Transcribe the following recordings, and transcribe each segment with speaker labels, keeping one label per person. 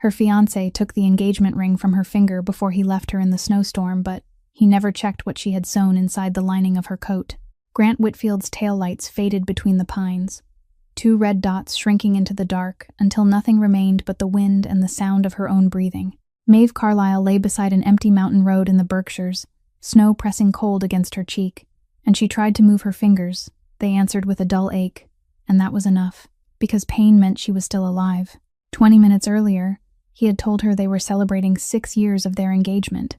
Speaker 1: Her fiancé took the engagement ring from her finger before he left her in the snowstorm, but he never checked what she had sewn inside the lining of her coat. Grant Whitfield's taillights faded between the pines, 2 red dots shrinking into the dark until nothing remained but the wind and the sound of her own breathing. Maeve Carlyle lay beside an empty mountain road in the Berkshires, snow pressing cold against her cheek, and she tried to move her fingers. They answered with a dull ache, and that was enough, because pain meant she was still alive. 20 minutes earlier, he had told her they were celebrating 6 years of their engagement.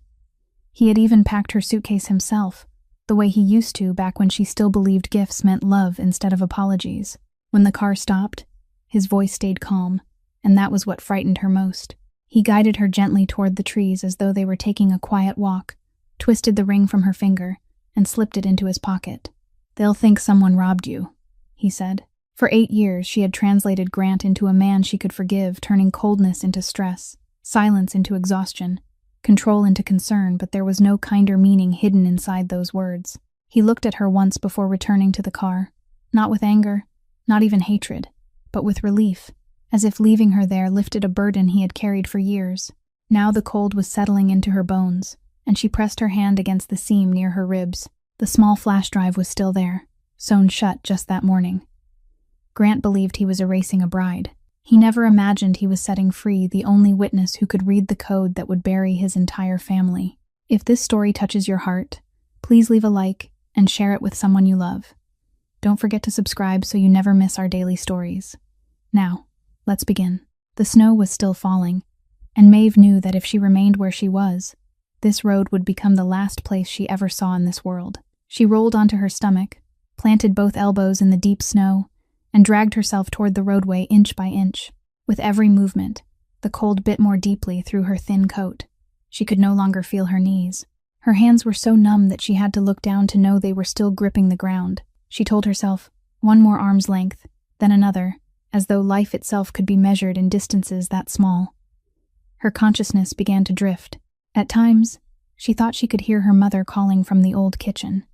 Speaker 1: He had even packed her suitcase himself, the way he used to back when she still believed gifts meant love instead of apologies. When the car stopped, his voice stayed calm, and that was what frightened her most. He guided her gently toward the trees as though they were taking a quiet walk, twisted the ring from her finger, and slipped it into his pocket. "They'll think someone robbed you," he said. For 8 years, she had translated Grant into a man she could forgive, turning coldness into stress, silence into exhaustion, control into concern, but there was no kinder meaning hidden inside those words. He looked at her once before returning to the car, not with anger, not even hatred, but with relief, as if leaving her there lifted a burden he had carried for years. Now the cold was settling into her bones, and she pressed her hand against the seam near her ribs. The small flash drive was still there, sewn shut just that morning. Grant believed he was erasing a bride. He never imagined he was setting free the only witness who could read the code that would bury his entire family. If this story touches your heart, please leave a like and share it with someone you love. Don't forget to subscribe so you never miss our daily stories. Now, let's begin. The snow was still falling, and Maeve knew that if she remained where she was, this road would become the last place she ever saw in this world. She rolled onto her stomach, planted both elbows in the deep snow, and dragged herself toward the roadway inch by inch. With every movement, the cold bit more deeply through her thin coat. She could no longer feel her knees. Her hands were so numb that she had to look down to know they were still gripping the ground. She told herself, one more arm's length, then another, as though life itself could be measured in distances that small. Her consciousness began to drift. At times, she thought she could hear her mother calling from the old kitchen.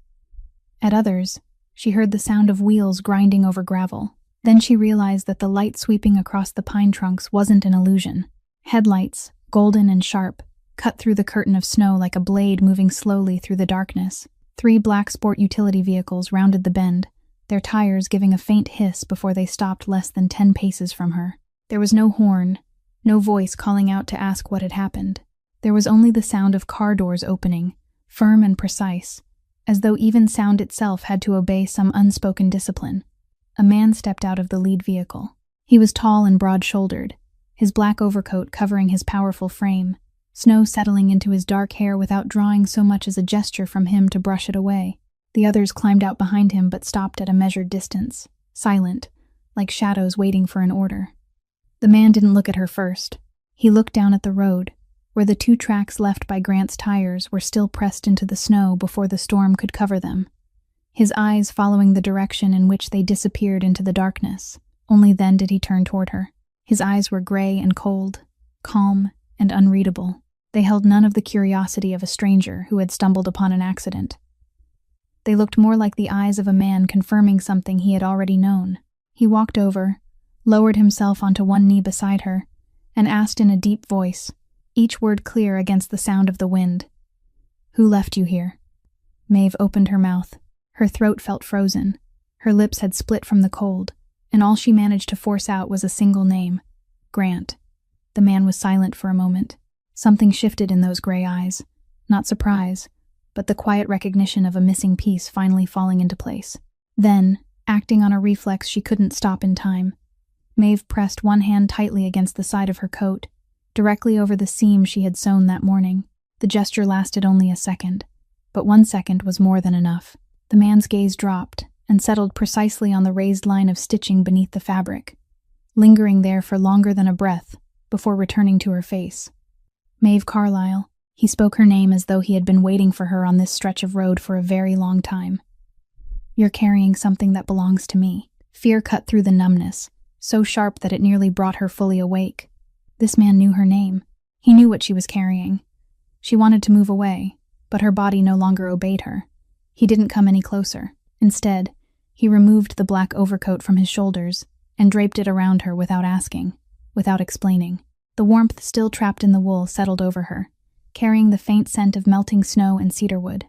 Speaker 1: At others, she heard the sound of wheels grinding over gravel. Then she realized that the light sweeping across the pine trunks wasn't an illusion. Headlights, golden and sharp, cut through the curtain of snow like a blade moving slowly through the darkness. 3 black sport utility vehicles rounded the bend, their tires giving a faint hiss before they stopped less than 10 paces from her. There was no horn, no voice calling out to ask what had happened. There was only the sound of car doors opening, firm and precise, as though even sound itself had to obey some unspoken discipline. A man stepped out of the lead vehicle. He was tall and broad-shouldered, his black overcoat covering his powerful frame, snow settling into his dark hair without drawing so much as a gesture from him to brush it away. The others climbed out behind him but stopped at a measured distance, silent, like shadows waiting for an order. The man didn't look at her first. He looked down at the road, where the 2 tracks left by Grant's tires were still pressed into the snow before the storm could cover them, his eyes following the direction in which they disappeared into the darkness. Only then did he turn toward her. His eyes were gray and cold, calm and unreadable. They held none of the curiosity of a stranger who had stumbled upon an accident. They looked more like the eyes of a man confirming something he had already known. He walked over, lowered himself onto one knee beside her, and asked in a deep voice, each word clear against the sound of the wind, "Who left you here?" Maeve opened her mouth. Her throat felt frozen. Her lips had split from the cold, and all she managed to force out was a single name, Grant. The man was silent for a moment. Something shifted in those gray eyes. Not surprise, but the quiet recognition of a missing piece finally falling into place. Then, acting on a reflex she couldn't stop in time, Maeve pressed one hand tightly against the side of her coat, directly over the seam she had sewn that morning. The gesture lasted only a second, but 1 second was more than enough. The man's gaze dropped and settled precisely on the raised line of stitching beneath the fabric, lingering there for longer than a breath before returning to her face. Maeve Carlyle. He spoke her name as though he had been waiting for her on this stretch of road for a very long time. "You're carrying something that belongs to me." Fear cut through the numbness, so sharp that it nearly brought her fully awake. This man knew her name. He knew what she was carrying. She wanted to move away, but her body no longer obeyed her. He didn't come any closer. Instead, he removed the black overcoat from his shoulders and draped it around her without asking, without explaining. The warmth still trapped in the wool settled over her, carrying the faint scent of melting snow and cedarwood.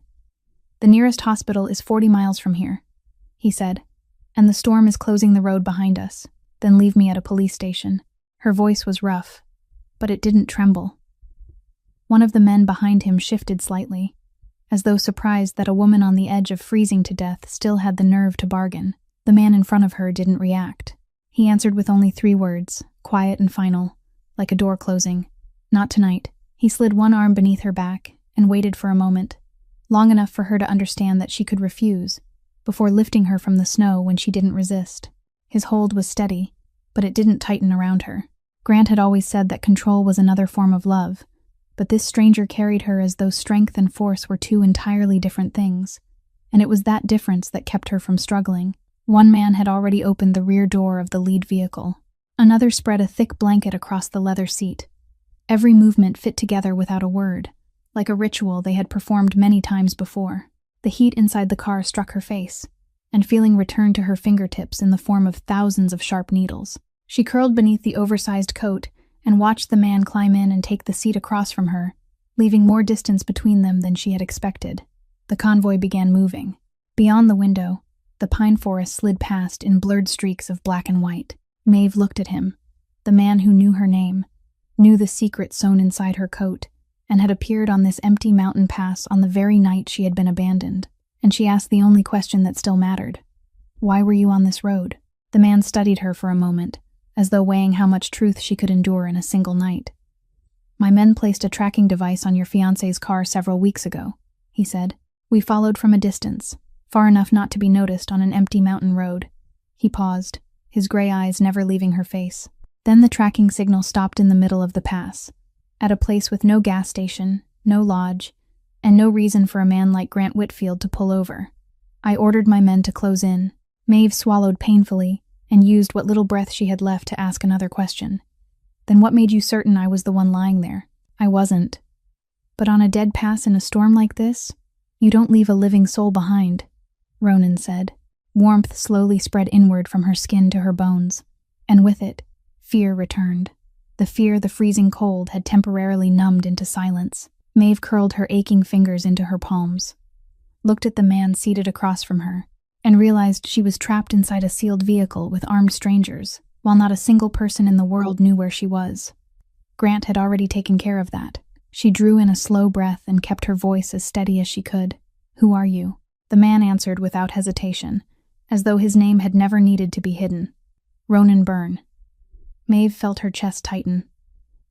Speaker 1: "The nearest hospital is 40 miles from here," he said, "and the storm is closing the road behind us. Then leave me at a police station." Her voice was rough, but it didn't tremble. One of the men behind him shifted slightly, as though surprised that a woman on the edge of freezing to death still had the nerve to bargain. The man in front of her didn't react. He answered with only 3 words, quiet and final, like a door closing. "Not tonight." He slid one arm beneath her back and waited for a moment, long enough for her to understand that she could refuse, before lifting her from the snow when she didn't resist. His hold was steady, but it didn't tighten around her. Grant had always said that control was another form of love, but this stranger carried her as though strength and force were 2 entirely different things, and it was that difference that kept her from struggling. One man had already opened the rear door of the lead vehicle. Another spread a thick blanket across the leather seat. Every movement fit together without a word, like a ritual they had performed many times before. The heat inside the car struck her face, and feeling returned to her fingertips in the form of thousands of sharp needles. She curled beneath the oversized coat and watched the man climb in and take the seat across from her, leaving more distance between them than she had expected. The convoy began moving. Beyond the window, the pine forest slid past in blurred streaks of black and white. Maeve looked at him, the man who knew her name, knew the secret sewn inside her coat, and had appeared on this empty mountain pass on the very night she had been abandoned. And she asked the only question that still mattered. "Why were you on this road?" The man studied her for a moment, as though weighing how much truth she could endure in a single night. "My men placed a tracking device on your fiancé's car several weeks ago," he said. "We followed from a distance, far enough not to be noticed on an empty mountain road." He paused, his gray eyes never leaving her face. Then the tracking signal stopped in the middle of the pass, at a place with no gas station, no lodge, and no reason for a man like Grant Whitfield to pull over. "I ordered my men to close in." Maeve swallowed painfully and used what little breath she had left to ask another question. "Then what made you certain I was the one lying there?" "I wasn't. But on a dead pass in a storm like this, you don't leave a living soul behind," Ronan said. Warmth slowly spread inward from her skin to her bones, and with it, fear returned. The fear the freezing cold had temporarily numbed into silence. Maeve curled her aching fingers into her palms, looked at the man seated across from her, and realized she was trapped inside a sealed vehicle with armed strangers, while not a single person in the world knew where she was. Grant had already taken care of that. She drew in a slow breath and kept her voice as steady as she could. "Who are you?" The man answered without hesitation, as though his name had never needed to be hidden. "Ronan Byrne." Maeve felt her chest tighten.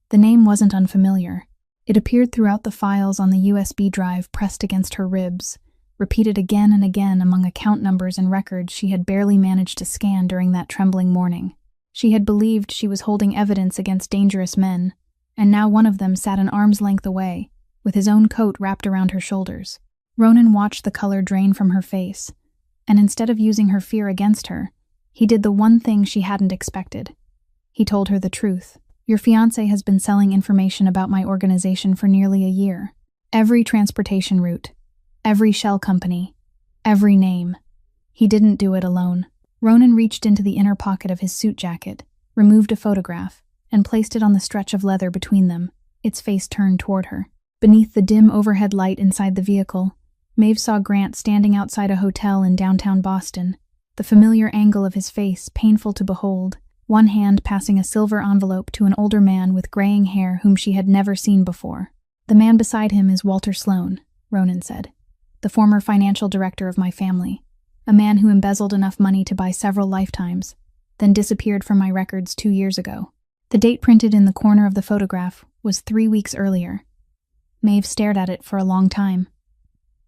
Speaker 1: The name wasn't unfamiliar. It appeared throughout the files on the USB drive pressed against her ribs, repeated again and again among account numbers and records she had barely managed to scan during that trembling morning. She had believed she was holding evidence against dangerous men, and now one of them sat an arm's length away, with his own coat wrapped around her shoulders. Ronan watched the color drain from her face, and instead of using her fear against her, he did the one thing she hadn't expected. He told her the truth. "Your fiancé has been selling information about my organization for nearly a year. Every transportation route, every shell company, every name. He didn't do it alone." Ronan reached into the inner pocket of his suit jacket, removed a photograph, and placed it on the stretch of leather between them, its face turned toward her. Beneath the dim overhead light inside the vehicle, Maeve saw Grant standing outside a hotel in downtown Boston, the familiar angle of his face painful to behold, one hand passing a silver envelope to an older man with graying hair whom she had never seen before. "The man beside him is Walter Sloan," Ronan said, "the former financial director of my family, a man who embezzled enough money to buy several lifetimes, then disappeared from my records 2 years ago." The date printed in the corner of the photograph was 3 weeks earlier. Maeve stared at it for a long time.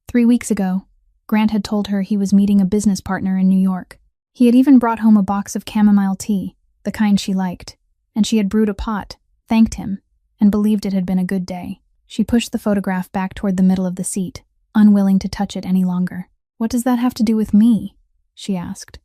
Speaker 1: 3 weeks ago, Grant had told her he was meeting a business partner in New York. He had even brought home a box of chamomile tea, the kind she liked, and she had brewed a pot, thanked him, and believed it had been a good day. She pushed the photograph back toward the middle of the seat, unwilling to touch it any longer. "What does that have to do with me?" she asked,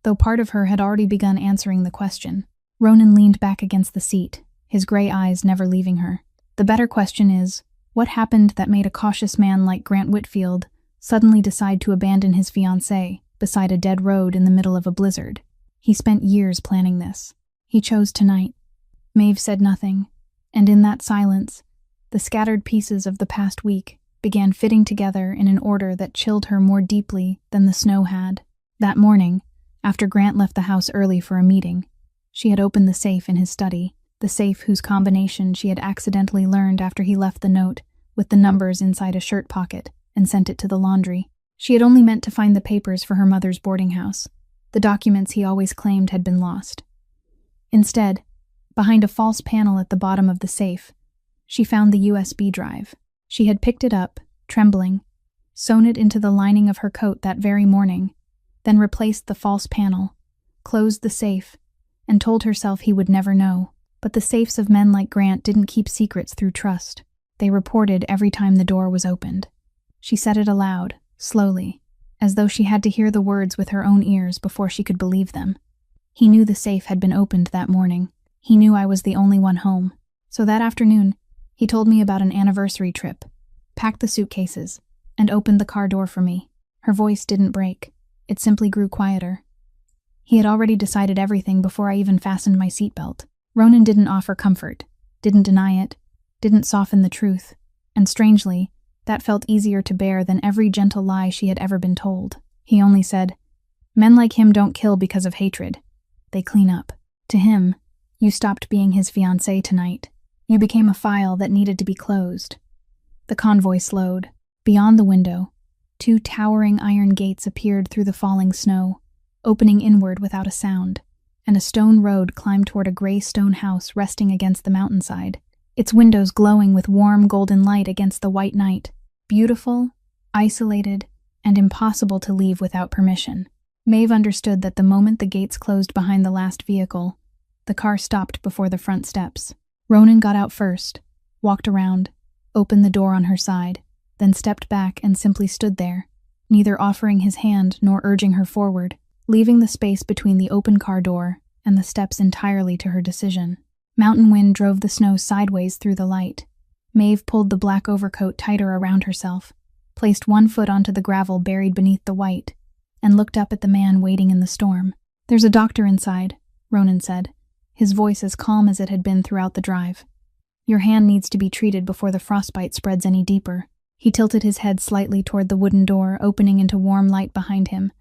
Speaker 1: though part of her had already begun answering the question. Ronan leaned back against the seat, his gray eyes never leaving her. "The better question is, what happened that made a cautious man like Grant Whitfield suddenly decide to abandon his fiancée beside a dead road in the middle of a blizzard? He spent years planning this. He chose tonight." Maeve said nothing, And in that silence, the scattered pieces of the past week began fitting together in an order that chilled her more deeply than the snow had. That morning, after Grant left the house early for a meeting, she had opened the safe in his study, the safe whose combination she had accidentally learned after he left the note with the numbers inside a shirt pocket and sent it to the laundry. She had only meant to find the papers for her mother's boarding house, the documents he always claimed had been lost. Instead, behind a false panel at the bottom of the safe, she found the USB drive. She had picked it up, trembling, sewn it into the lining of her coat that very morning, then replaced the false panel, closed the safe, and told herself he would never know. But the safes of men like Grant didn't keep secrets through trust. They reported every time the door was opened. She said it aloud, slowly, as though she had to hear the words with her own ears before she could believe them. He knew the safe had been opened that morning. He knew I was the only one home. So that afternoon, he told me about an anniversary trip, packed the suitcases, and opened the car door for me. Her voice didn't break. It simply grew quieter. He had already decided everything before I even fastened my seatbelt. Ronan didn't offer comfort, didn't deny it, didn't soften the truth, and strangely, that felt easier to bear than every gentle lie she had ever been told. He only said, "Men like him don't kill because of hatred. They clean up." To him, you stopped being his fiancé tonight. You became a file that needed to be closed. The convoy slowed. Beyond the window, two towering iron gates appeared through the falling snow, opening inward without a sound, and a stone road climbed toward a gray stone house resting against the mountainside, its windows glowing with warm golden light against the white night, beautiful, isolated, and impossible to leave without permission. Maeve understood that the moment the gates closed behind the last vehicle, the car stopped before the front steps. Ronan got out first, walked around, opened the door on her side, then stepped back and simply stood there, neither offering his hand nor urging her forward, leaving the space between the open car door and the steps entirely to her decision. Mountain wind drove the snow sideways through the light. Maeve pulled the black overcoat tighter around herself, placed one foot onto the gravel buried beneath the white, and looked up at the man waiting in the storm. "There's a doctor inside," Ronan said, his voice as calm as it had been throughout the drive. "Your hand needs to be treated before the frostbite spreads any deeper." He tilted his head slightly toward the wooden door opening into warm light behind him,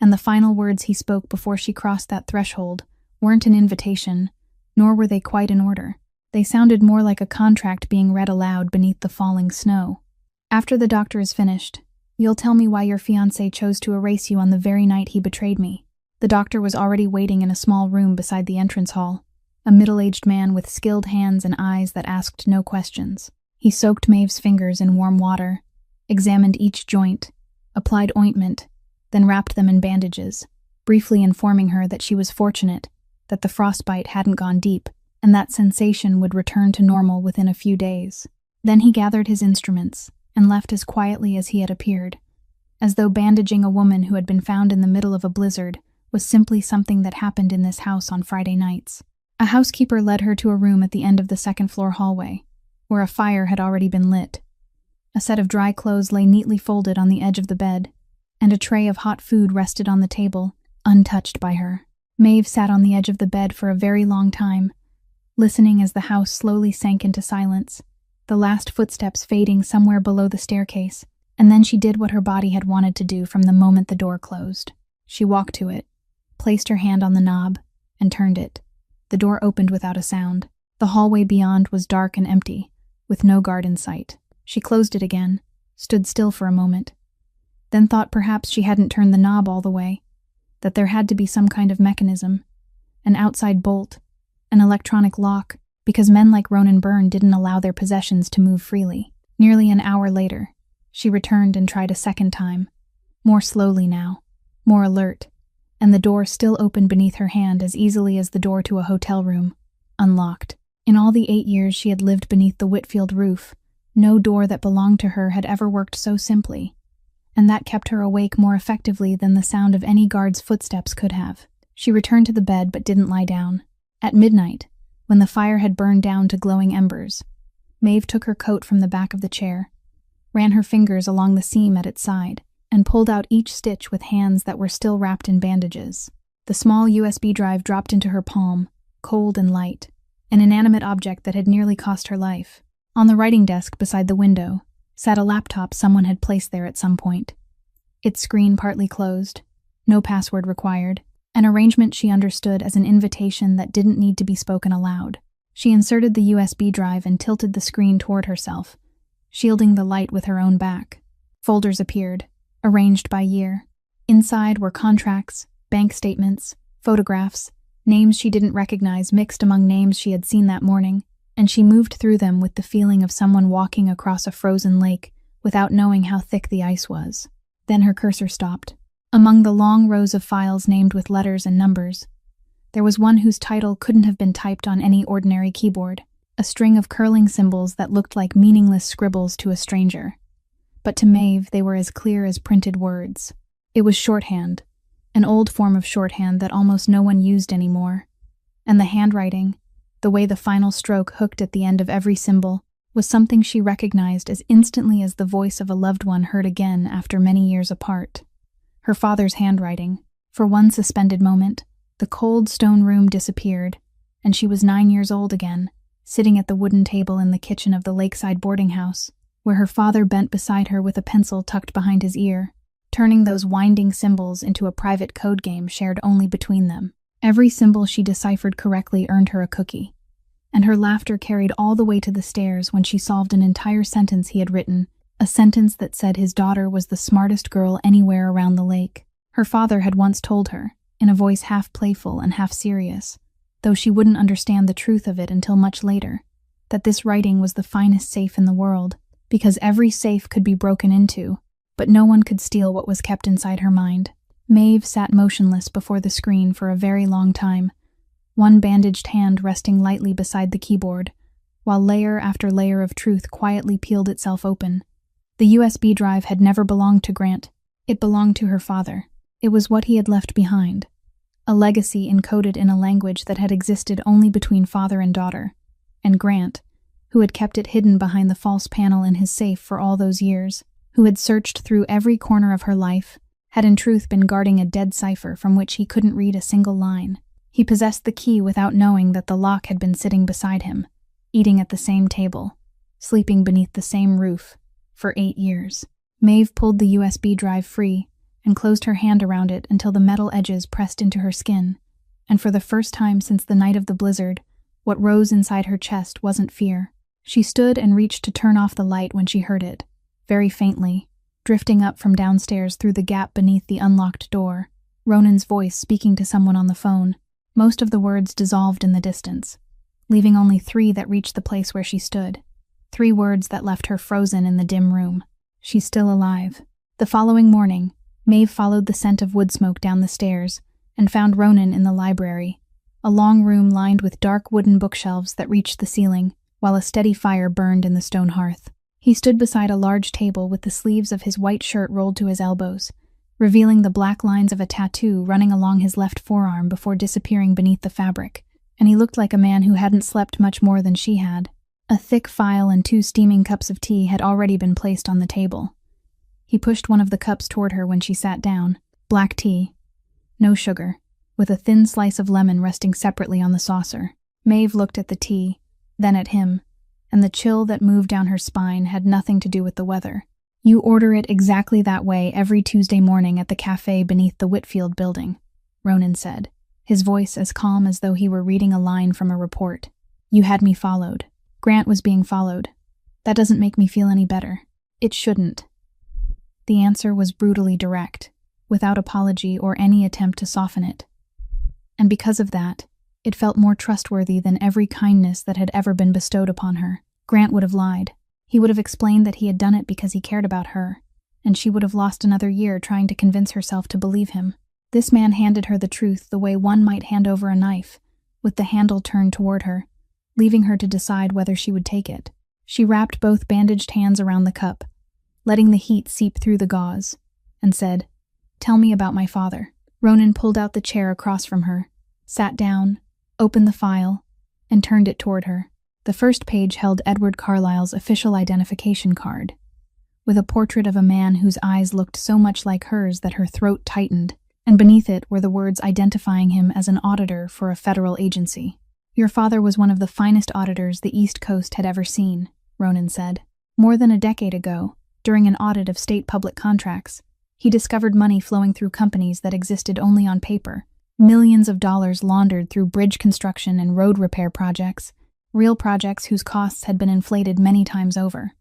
Speaker 1: and the final words he spoke before she crossed that threshold weren't an invitation, nor were they quite in order. They sounded more like a contract being read aloud beneath the falling snow. "After the doctor is finished, you'll tell me why your fiancé chose to erase you on the very night he betrayed me." The doctor was already waiting in a small room beside the entrance hall, a middle-aged man with skilled hands and eyes that asked no questions. He soaked Maeve's fingers in warm water, examined each joint, applied ointment, then wrapped them in bandages, briefly informing her that she was fortunate, that the frostbite hadn't gone deep, and that sensation would return to normal within a few days. Then he gathered his instruments and left as quietly as he had appeared, as though bandaging a woman who had been found in the middle of a blizzard was simply something that happened in this house on Friday nights. A housekeeper led her to a room at the end of the second-floor hallway, where a fire had already been lit. A set of dry clothes lay neatly folded on the edge of the bed, and a tray of hot food rested on the table, untouched by her. Maeve sat on the edge of the bed for a very long time, listening as the house slowly sank into silence, the last footsteps fading somewhere below the staircase, and then she did what her body had wanted to do from the moment the door closed. She walked to it, placed her hand on the knob, and turned it. The door opened without a sound. The hallway beyond was dark and empty, with no guard in sight. She closed it again, stood still for a moment, then thought perhaps she hadn't turned the knob all the way, that there had to be some kind of mechanism, an outside bolt, an electronic lock, because men like Ronan Byrne didn't allow their possessions to move freely. Nearly an hour later, she returned and tried a second time, more slowly now, more alert, and the door still opened beneath her hand as easily as the door to a hotel room, unlocked. In all the 8 years she had lived beneath the Whitfield roof, no door that belonged to her had ever worked so simply, and that kept her awake more effectively than the sound of any guard's footsteps could have. She returned to the bed but didn't lie down. At midnight, when the fire had burned down to glowing embers, Maeve took her coat from the back of the chair, ran her fingers along the seam at its side, and pulled out each stitch with hands that were still wrapped in bandages. The small USB drive dropped into her palm, cold and light, an inanimate object that had nearly cost her life. On the writing desk beside the window sat a laptop someone had placed there at some point. Its screen partly closed, no password required, an arrangement she understood as an invitation that didn't need to be spoken aloud. She inserted the USB drive and tilted the screen toward herself, shielding the light with her own back. Folders appeared, arranged by year. Inside were contracts, bank statements, photographs, names she didn't recognize mixed among names she had seen that morning, and she moved through them with the feeling of someone walking across a frozen lake without knowing how thick the ice was. Then her cursor stopped. Among the long rows of files named with letters and numbers, there was one whose title couldn't have been typed on any ordinary keyboard, a string of curling symbols that looked like meaningless scribbles to a stranger. But to Maeve, they were as clear as printed words. It was shorthand, an old form of shorthand that almost no one used anymore. And the handwriting, the way the final stroke hooked at the end of every symbol, was something she recognized as instantly as the voice of a loved one heard again after many years apart. Her father's handwriting. For one suspended moment, the cold stone room disappeared, and she was 9 years old again, sitting at the wooden table in the kitchen of the lakeside boarding house, where her father bent beside her with a pencil tucked behind his ear, turning those winding symbols into a private code game shared only between them. Every symbol she deciphered correctly earned her a cookie, and her laughter carried all the way to the stairs when she solved an entire sentence he had written, a sentence that said his daughter was the smartest girl anywhere around the lake. Her father had once told her, in a voice half playful and half serious, though she wouldn't understand the truth of it until much later, that this writing was the finest safe in the world, because every safe could be broken into, but no one could steal what was kept inside her mind. Maeve sat motionless before the screen for a very long time, one bandaged hand resting lightly beside the keyboard, while layer after layer of truth quietly peeled itself open. The USB drive had never belonged to Grant. It belonged to her father. It was what he had left behind, a legacy encoded in a language that had existed only between father and daughter, and Grant, who had kept it hidden behind the false panel in his safe for all those years, who had searched through every corner of her life, had in truth been guarding a dead cipher from which he couldn't read a single line. He possessed the key without knowing that the lock had been sitting beside him, eating at the same table, sleeping beneath the same roof, for 8 years. Maeve pulled the USB drive free and closed her hand around it until the metal edges pressed into her skin, and for the first time since the night of the blizzard, what rose inside her chest wasn't fear. She stood and reached to turn off the light when she heard it, very faintly, drifting up from downstairs through the gap beneath the unlocked door, Ronan's voice speaking to someone on the phone. Most of the words dissolved in the distance, leaving only 3 that reached the place where she stood, 3 words that left her frozen in the dim room. She's still alive. The following morning, Maeve followed the scent of wood smoke down the stairs and found Ronan in the library, a long room lined with dark wooden bookshelves that reached the ceiling, while a steady fire burned in the stone hearth. He stood beside a large table with the sleeves of his white shirt rolled to his elbows, revealing the black lines of a tattoo running along his left forearm before disappearing beneath the fabric, and he looked like a man who hadn't slept much more than she had. A thick file and 2 steaming cups of tea had already been placed on the table. He pushed one of the cups toward her when she sat down. Black tea, no sugar, with a thin slice of lemon resting separately on the saucer. Maeve looked at the tea, then at him, and the chill that moved down her spine had nothing to do with the weather. You order it exactly that way every Tuesday morning at the cafe beneath the Whitfield building, Ronan said, his voice as calm as though he were reading a line from a report. You had me followed. Grant was being followed. That doesn't make me feel any better. It shouldn't. The answer was brutally direct, without apology or any attempt to soften it. And because of that, it felt more trustworthy than every kindness that had ever been bestowed upon her. Grant would have lied. He would have explained that he had done it because he cared about her, and she would have lost another year trying to convince herself to believe him. This man handed her the truth the way one might hand over a knife, with the handle turned toward her, leaving her to decide whether she would take it. She wrapped both bandaged hands around the cup, letting the heat seep through the gauze, and said, "Tell me about my father." Ronan pulled out the chair across from her, sat down, opened the file, and turned it toward her. The first page held Edward Carlyle's official identification card, with a portrait of a man whose eyes looked so much like hers that her throat tightened, and beneath it were the words identifying him as an auditor for a federal agency. Your father was one of the finest auditors the East Coast had ever seen, Ronan said. More than a decade ago, during an audit of state public contracts, he discovered money flowing through companies that existed only on paper, millions of dollars laundered through bridge construction and road repair projects, real projects whose costs had been inflated many times over.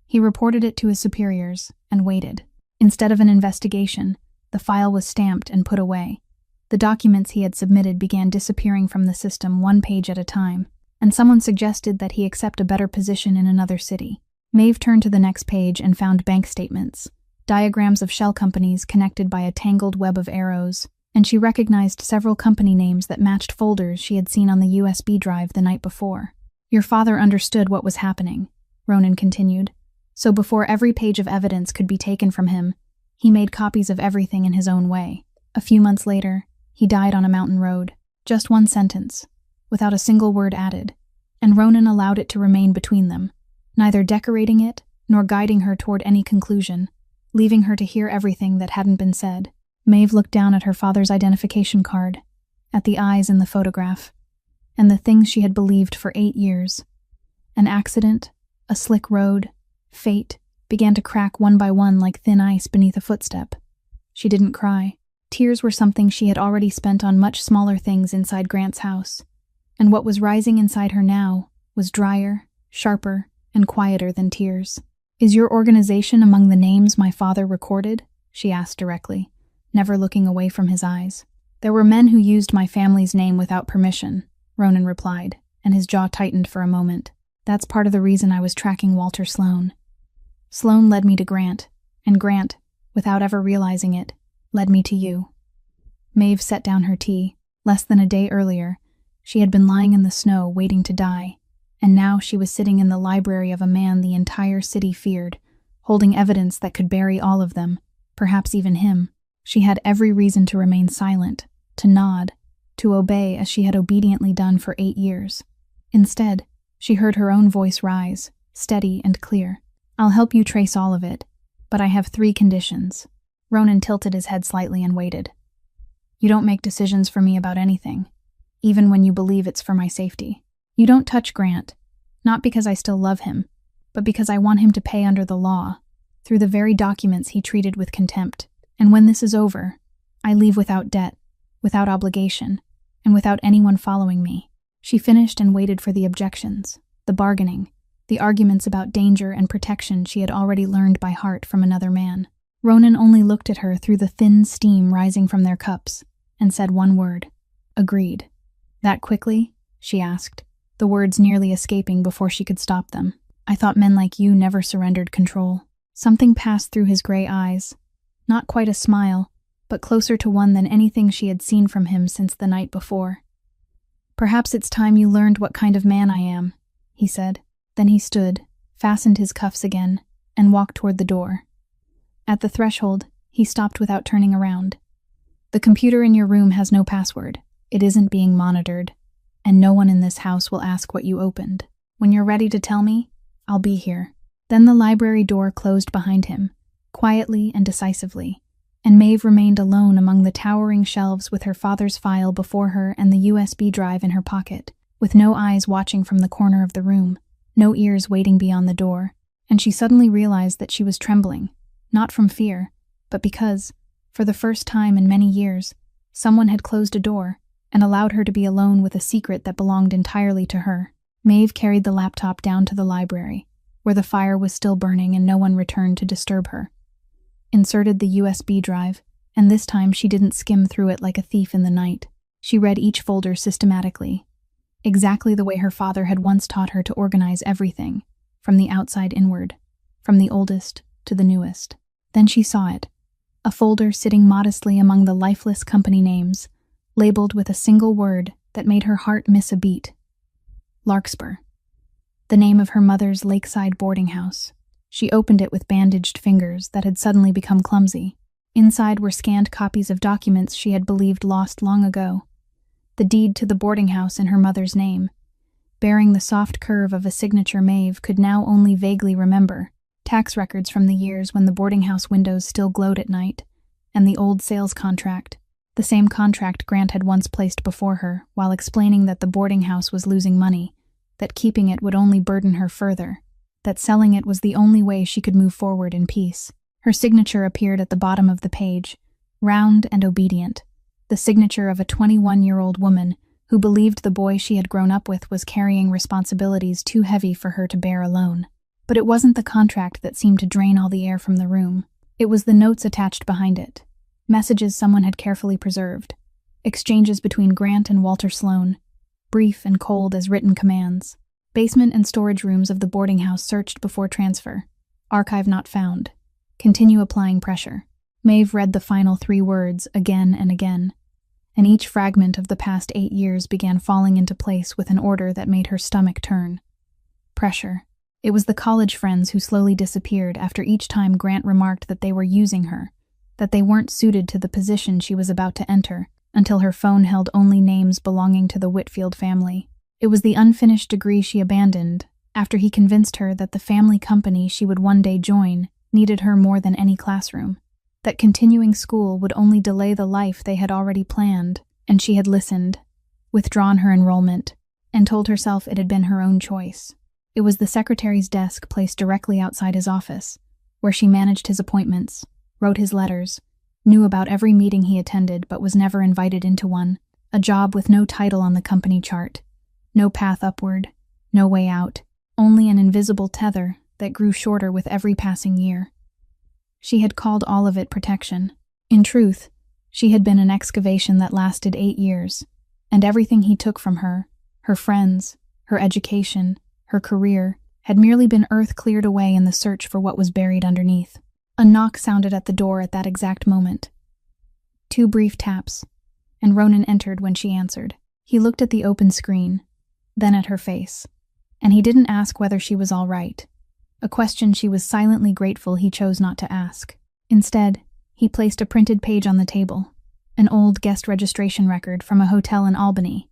Speaker 1: He reported it to his superiors and waited. Instead of an investigation, the file was stamped and put away. The documents he had submitted began disappearing from the system one page at a time, and someone suggested that he accept a better position in another city. Maeve turned to the next page and found bank statements, diagrams of shell companies connected by a tangled web of arrows, and she recognized several company names that matched folders she had seen on the USB drive the night before. Your father understood what was happening, Ronan continued, so before every page of evidence could be taken from him, he made copies of everything in his own way. A few months later, he died on a mountain road. Just one sentence, without a single word added, and Ronan allowed it to remain between them, neither decorating it nor guiding her toward any conclusion, leaving her to hear everything that hadn't been said. Maeve looked down at her father's identification card, at the eyes in the photograph, and the things she had believed for 8 years. An accident, a slick road, fate, began to crack one by one like thin ice beneath a footstep. She didn't cry. Tears were something she had already spent on much smaller things inside Grant's house, and what was rising inside her now was drier, sharper, and quieter than tears. "Is your organization among the names my father recorded?" she asked directly, never looking away from his eyes. "There were men who used my family's name without permission," Ronan replied, and his jaw tightened for a moment. "That's part of the reason I was tracking Walter Sloan. Sloan led me to Grant, and Grant, without ever realizing it, led me to you." Maeve set down her tea. Less than a day earlier, she had been lying in the snow waiting to die, and now she was sitting in the library of a man the entire city feared, holding evidence that could bury all of them, perhaps even him. She had every reason to remain silent, to nod, to obey as she had obediently done for 8 years. Instead, she heard her own voice rise, steady and clear. "I'll help you trace all of it, but I have 3 conditions." Ronan tilted his head slightly and waited. "You don't make decisions for me about anything, even when you believe it's for my safety. You don't touch Grant, not because I still love him, but because I want him to pay under the law, through the very documents he treated with contempt. And when this is over, I leave without debt, without obligation, and without anyone following me." She finished and waited for the objections, the bargaining, the arguments about danger and protection she had already learned by heart from another man. Ronan only looked at her through the thin steam rising from their cups, and said one word: "Agreed." "That quickly?" she asked, the words nearly escaping before she could stop them. "I thought men like you never surrendered control." Something passed through his gray eyes, not quite a smile, but closer to one than anything she had seen from him since the night before. "Perhaps it's time you learned what kind of man I am," he said. Then he stood, fastened his cuffs again, and walked toward the door. At the threshold, he stopped without turning around. "The computer in your room has no password. It isn't being monitored, and no one in this house will ask what you opened. When you're ready to tell me, I'll be here." Then the library door closed behind him, quietly and decisively, and Maeve remained alone among the towering shelves with her father's file before her and the USB drive in her pocket, with no eyes watching from the corner of the room, no ears waiting beyond the door, and she suddenly realized that she was trembling, not from fear, but because, for the first time in many years, someone had closed a door and allowed her to be alone with a secret that belonged entirely to her. Maeve carried the laptop down to the library, where the fire was still burning and no one returned to disturb her. Inserted the USB drive, and this time she didn't skim through it like a thief in the night. She read each folder systematically, exactly the way her father had once taught her to organize everything, from the outside inward, from the oldest to the newest. Then she saw it, a folder sitting modestly among the lifeless company names, labeled with a single word that made her heart miss a beat. Larkspur, the name of her mother's lakeside boarding house. She opened it with bandaged fingers that had suddenly become clumsy. Inside were scanned copies of documents she had believed lost long ago. The deed to the boarding house in her mother's name, bearing the soft curve of a signature Maeve could now only vaguely remember, tax records from the years when the boarding house windows still glowed at night, and the old sales contract, The same contract Grant had once placed before her, while explaining that the boarding house was losing money, that keeping it would only burden her further, that selling it was the only way she could move forward in peace. Her signature appeared at the bottom of the page, round and obedient, the signature of a 21-year-old woman who believed the boy she had grown up with was carrying responsibilities too heavy for her to bear alone. But it wasn't the contract that seemed to drain all the air from the room. It was the notes attached behind it, messages someone had carefully preserved, exchanges between Grant and Walter Sloan, brief and cold as written commands. Basement and storage rooms of the boarding house searched before transfer. Archive not found. Continue applying pressure. Maeve read the final 3 words again and again, and each fragment of the past 8 years began falling into place with an order that made her stomach turn. Pressure. It was the college friends who slowly disappeared after each time Grant remarked that they were using her, that they weren't suited to the position she was about to enter, until her phone held only names belonging to the Whitfield family. It was the unfinished degree she abandoned after he convinced her that the family company she would one day join needed her more than any classroom, that continuing school would only delay the life they had already planned, and she had listened, withdrawn her enrollment, and told herself it had been her own choice. It was the secretary's desk placed directly outside his office, where she managed his appointments, wrote his letters, knew about every meeting he attended but was never invited into one, a job with no title on the company chart, no path upward, no way out, only an invisible tether that grew shorter with every passing year. She had called all of it protection. In truth, she had been an excavation that lasted 8 years, and everything he took from her, her friends, her education, her career, had merely been earth cleared away in the search for what was buried underneath. A knock sounded at the door at that exact moment. 2 brief taps, and Ronan entered when she answered. He looked at the open screen, then at her face, and he didn't ask whether she was all right, a question she was silently grateful he chose not to ask. Instead, he placed a printed page on the table, an old guest registration record from a hotel in Albany,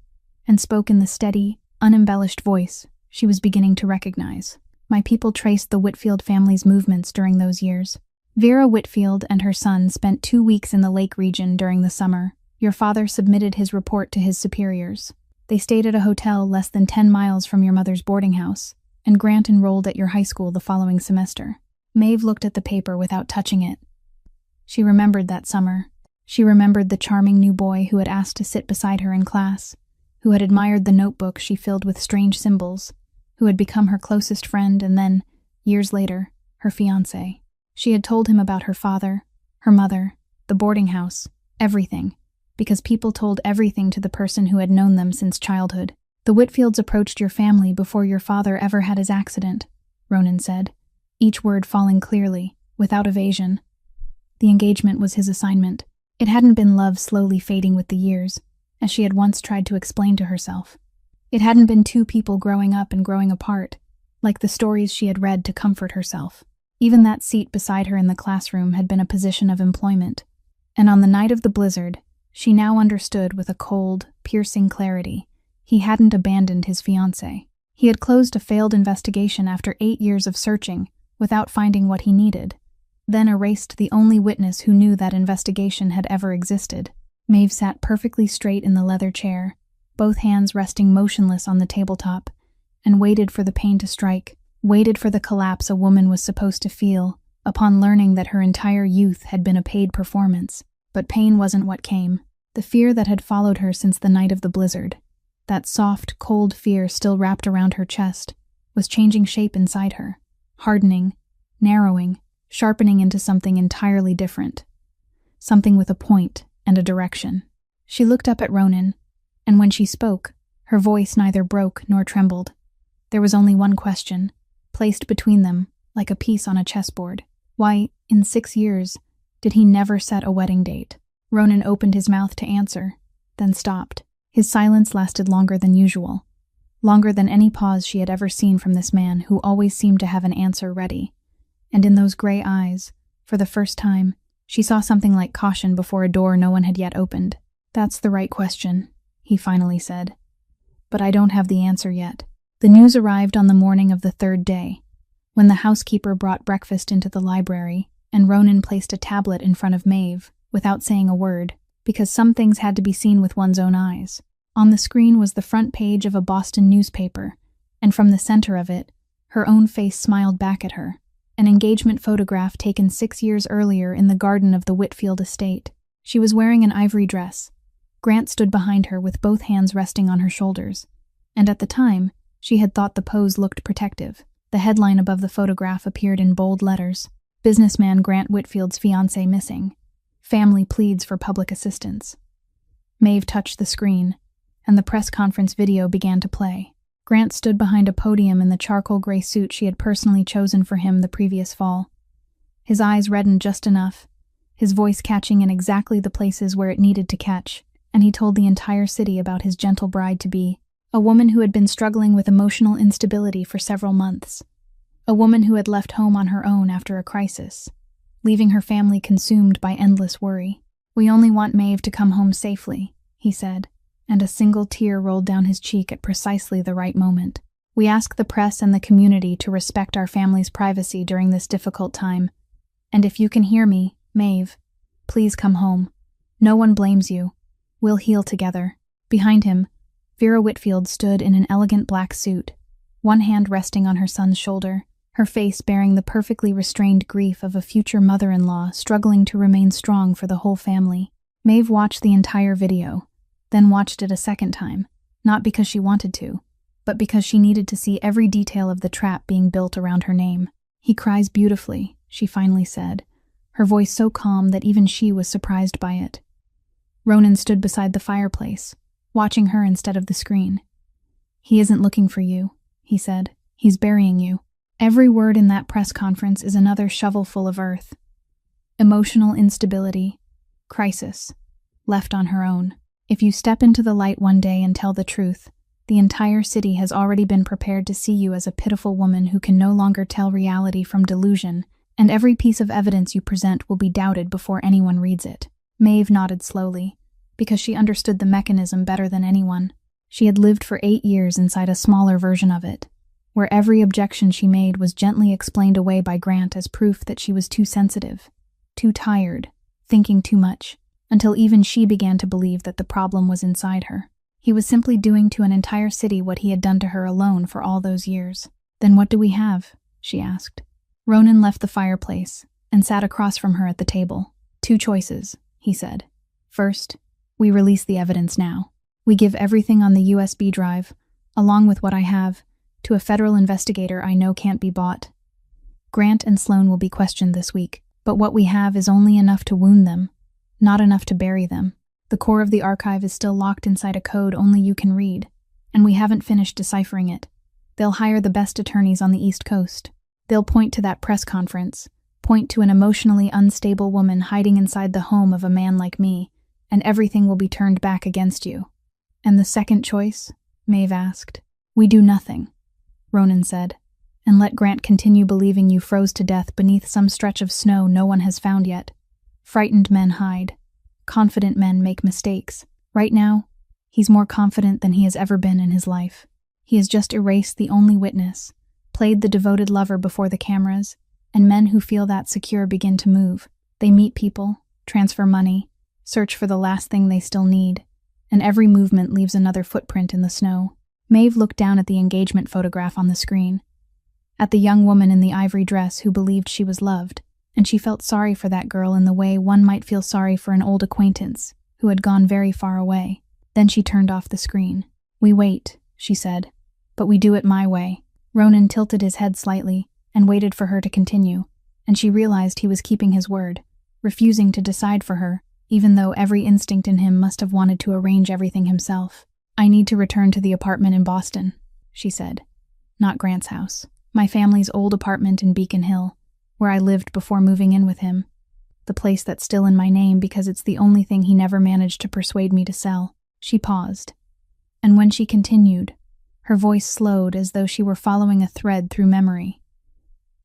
Speaker 1: and spoke in the steady, unembellished voice she was beginning to recognize. My people traced the Whitfield family's movements during those years. Vera Whitfield and her son spent 2 weeks in the Lake region during the summer. Your father submitted his report to his superiors. They stayed at a hotel less than 10 miles from your mother's boarding house, and Grant enrolled at your high school the following semester. Maeve looked at the paper without touching it. She remembered that summer. She remembered the charming new boy who had asked to sit beside her in class, who had admired the notebook she filled with strange symbols, who had become her closest friend and then, years later, her fiancé. She had told him about her father, her mother, the boarding house, everything, because people told everything to the person who had known them since childhood. The Whitfields approached your family before your father ever had his accident, Ronan said, each word falling clearly, without evasion. The engagement was his assignment. It hadn't been love slowly fading with the years, as she had once tried to explain to herself. It hadn't been 2 people growing up and growing apart, like the stories she had read to comfort herself. Even that seat beside her in the classroom had been a position of employment, and on the night of the blizzard, she now understood with a cold, piercing clarity. He hadn't abandoned his fiancée. He had closed a failed investigation after 8 years of searching, without finding what he needed, then erased the only witness who knew that investigation had ever existed. Maeve sat perfectly straight in the leather chair, both hands resting motionless on the tabletop, and waited for the pain to strike, waited for the collapse a woman was supposed to feel upon learning that her entire youth had been a paid performance. But pain wasn't what came. The fear that had followed her since the night of the blizzard, that soft, cold fear still wrapped around her chest, was changing shape inside her, hardening, narrowing, sharpening into something entirely different. Something with a point and a direction. She looked up at Ronan, and when she spoke, her voice neither broke nor trembled. There was only one question, placed between them, like a piece on a chessboard. Why, in 6 years, did he never set a wedding date? Ronan opened his mouth to answer, then stopped. His silence lasted longer than usual, longer than any pause she had ever seen from this man who always seemed to have an answer ready. And in those gray eyes, for the first time, she saw something like caution before a door no one had yet opened. That's the right question, he finally said. But I don't have the answer yet. The news arrived on the morning of the 3rd day, when the housekeeper brought breakfast into the library, and Ronan placed a tablet in front of Maeve, without saying a word, because some things had to be seen with one's own eyes. On the screen was the front page of a Boston newspaper, and from the center of it, her own face smiled back at her, an engagement photograph taken 6 years earlier in the garden of the Whitfield estate. She was wearing an ivory dress. Grant stood behind her with both hands resting on her shoulders, and at the time, she had thought the pose looked protective. The headline above the photograph appeared in bold letters: Businessman Grant Whitfield's fiancé missing. Family pleads for public assistance. Maeve touched the screen, and the press conference video began to play. Grant stood behind a podium in the charcoal gray suit she had personally chosen for him the previous fall. His eyes reddened just enough, his voice catching in exactly the places where it needed to catch, and he told the entire city about his gentle bride-to-be, a woman who had been struggling with emotional instability for several months, a woman who had left home on her own after a crisis, leaving her family consumed by endless worry. "We only want Maeve to come home safely," he said, and a single tear rolled down his cheek at precisely the right moment. "We ask the press and the community to respect our family's privacy during this difficult time. And if you can hear me, Maeve, please come home. No one blames you. We'll heal together." Behind him, Vera Whitfield stood in an elegant black suit, one hand resting on her son's shoulder, her face bearing the perfectly restrained grief of a future mother-in-law struggling to remain strong for the whole family. Maeve watched the entire video, then watched it a second time, not because she wanted to, but because she needed to see every detail of the trap being built around her name. "He cries beautifully," she finally said, her voice so calm that even she was surprised by it. Ronan stood beside the fireplace, watching her instead of the screen. "He isn't looking for you," he said. "He's burying you." Every word in that press conference is another shovelful of earth. Emotional instability, crisis, left on her own. If you step into the light one day and tell the truth, the entire city has already been prepared to see you as a pitiful woman who can no longer tell reality from delusion, and every piece of evidence you present will be doubted before anyone reads it. Maeve nodded slowly, because she understood the mechanism better than anyone. She had lived for 8 years inside a smaller version of it, where every objection she made was gently explained away by Grant as proof that she was too sensitive, too tired, thinking too much, until even she began to believe that the problem was inside her. He was simply doing to an entire city what he had done to her alone for all those years. "Then what do we have?" she asked. Ronan left the fireplace and sat across from her at the table. "2 choices," he said. "First, we release the evidence now. We give everything on the USB drive, along with what I have, to a federal investigator I know can't be bought. Grant and Sloan will be questioned this week, but what we have is only enough to wound them, not enough to bury them. The core of the archive is still locked inside a code only you can read, and we haven't finished deciphering it. They'll hire the best attorneys on the East Coast. They'll point to that press conference, point to an emotionally unstable woman hiding inside the home of a man like me, and everything will be turned back against you." "And the second choice?" Maeve asked. "We do nothing," Ronan said, "and let Grant continue believing you froze to death beneath some stretch of snow no one has found yet. Frightened men hide. Confident men make mistakes. Right now, he's more confident than he has ever been in his life. He has just erased the only witness, played the devoted lover before the cameras, and men who feel that secure begin to move. They meet people, transfer money, search for the last thing they still need, and every movement leaves another footprint in the snow." Maeve looked down at the engagement photograph on the screen, at the young woman in the ivory dress who believed she was loved, and she felt sorry for that girl in the way one might feel sorry for an old acquaintance who had gone very far away. Then she turned off the screen. "We wait," she said, "but we do it my way." Ronan tilted his head slightly and waited for her to continue, and she realized he was keeping his word, refusing to decide for her, even though every instinct in him must have wanted to arrange everything himself. "I need to return to the apartment in Boston," she said. "Not Grant's house. My family's old apartment in Beacon Hill, where I lived before moving in with him. The place that's still in my name because it's the only thing he never managed to persuade me to sell." She paused, and when she continued, her voice slowed as though she were following a thread through memory.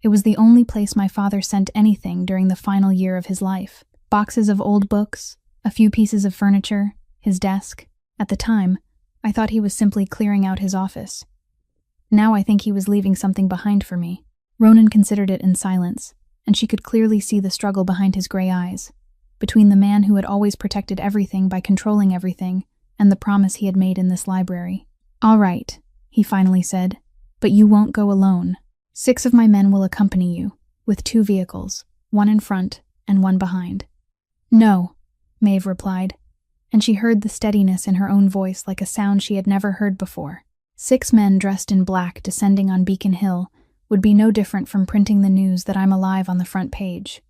Speaker 1: "It was the only place my father sent anything during the final year of his life. Boxes of old books, a few pieces of furniture, his desk. At the time, I thought he was simply clearing out his office. Now I think he was leaving something behind for me." Ronan considered it in silence, and she could clearly see the struggle behind his gray eyes. between the man who had always protected everything by controlling everything and the promise he had made in this library. "All right," he finally said, "but you won't go alone. 6 of my men will accompany you, with 2 vehicles, one in front and one behind." "No," Maeve replied, and she heard the steadiness in her own voice like a sound she had never heard before. 6 men dressed in black descending on Beacon Hill would be no different from printing the news that I'm alive on the front page.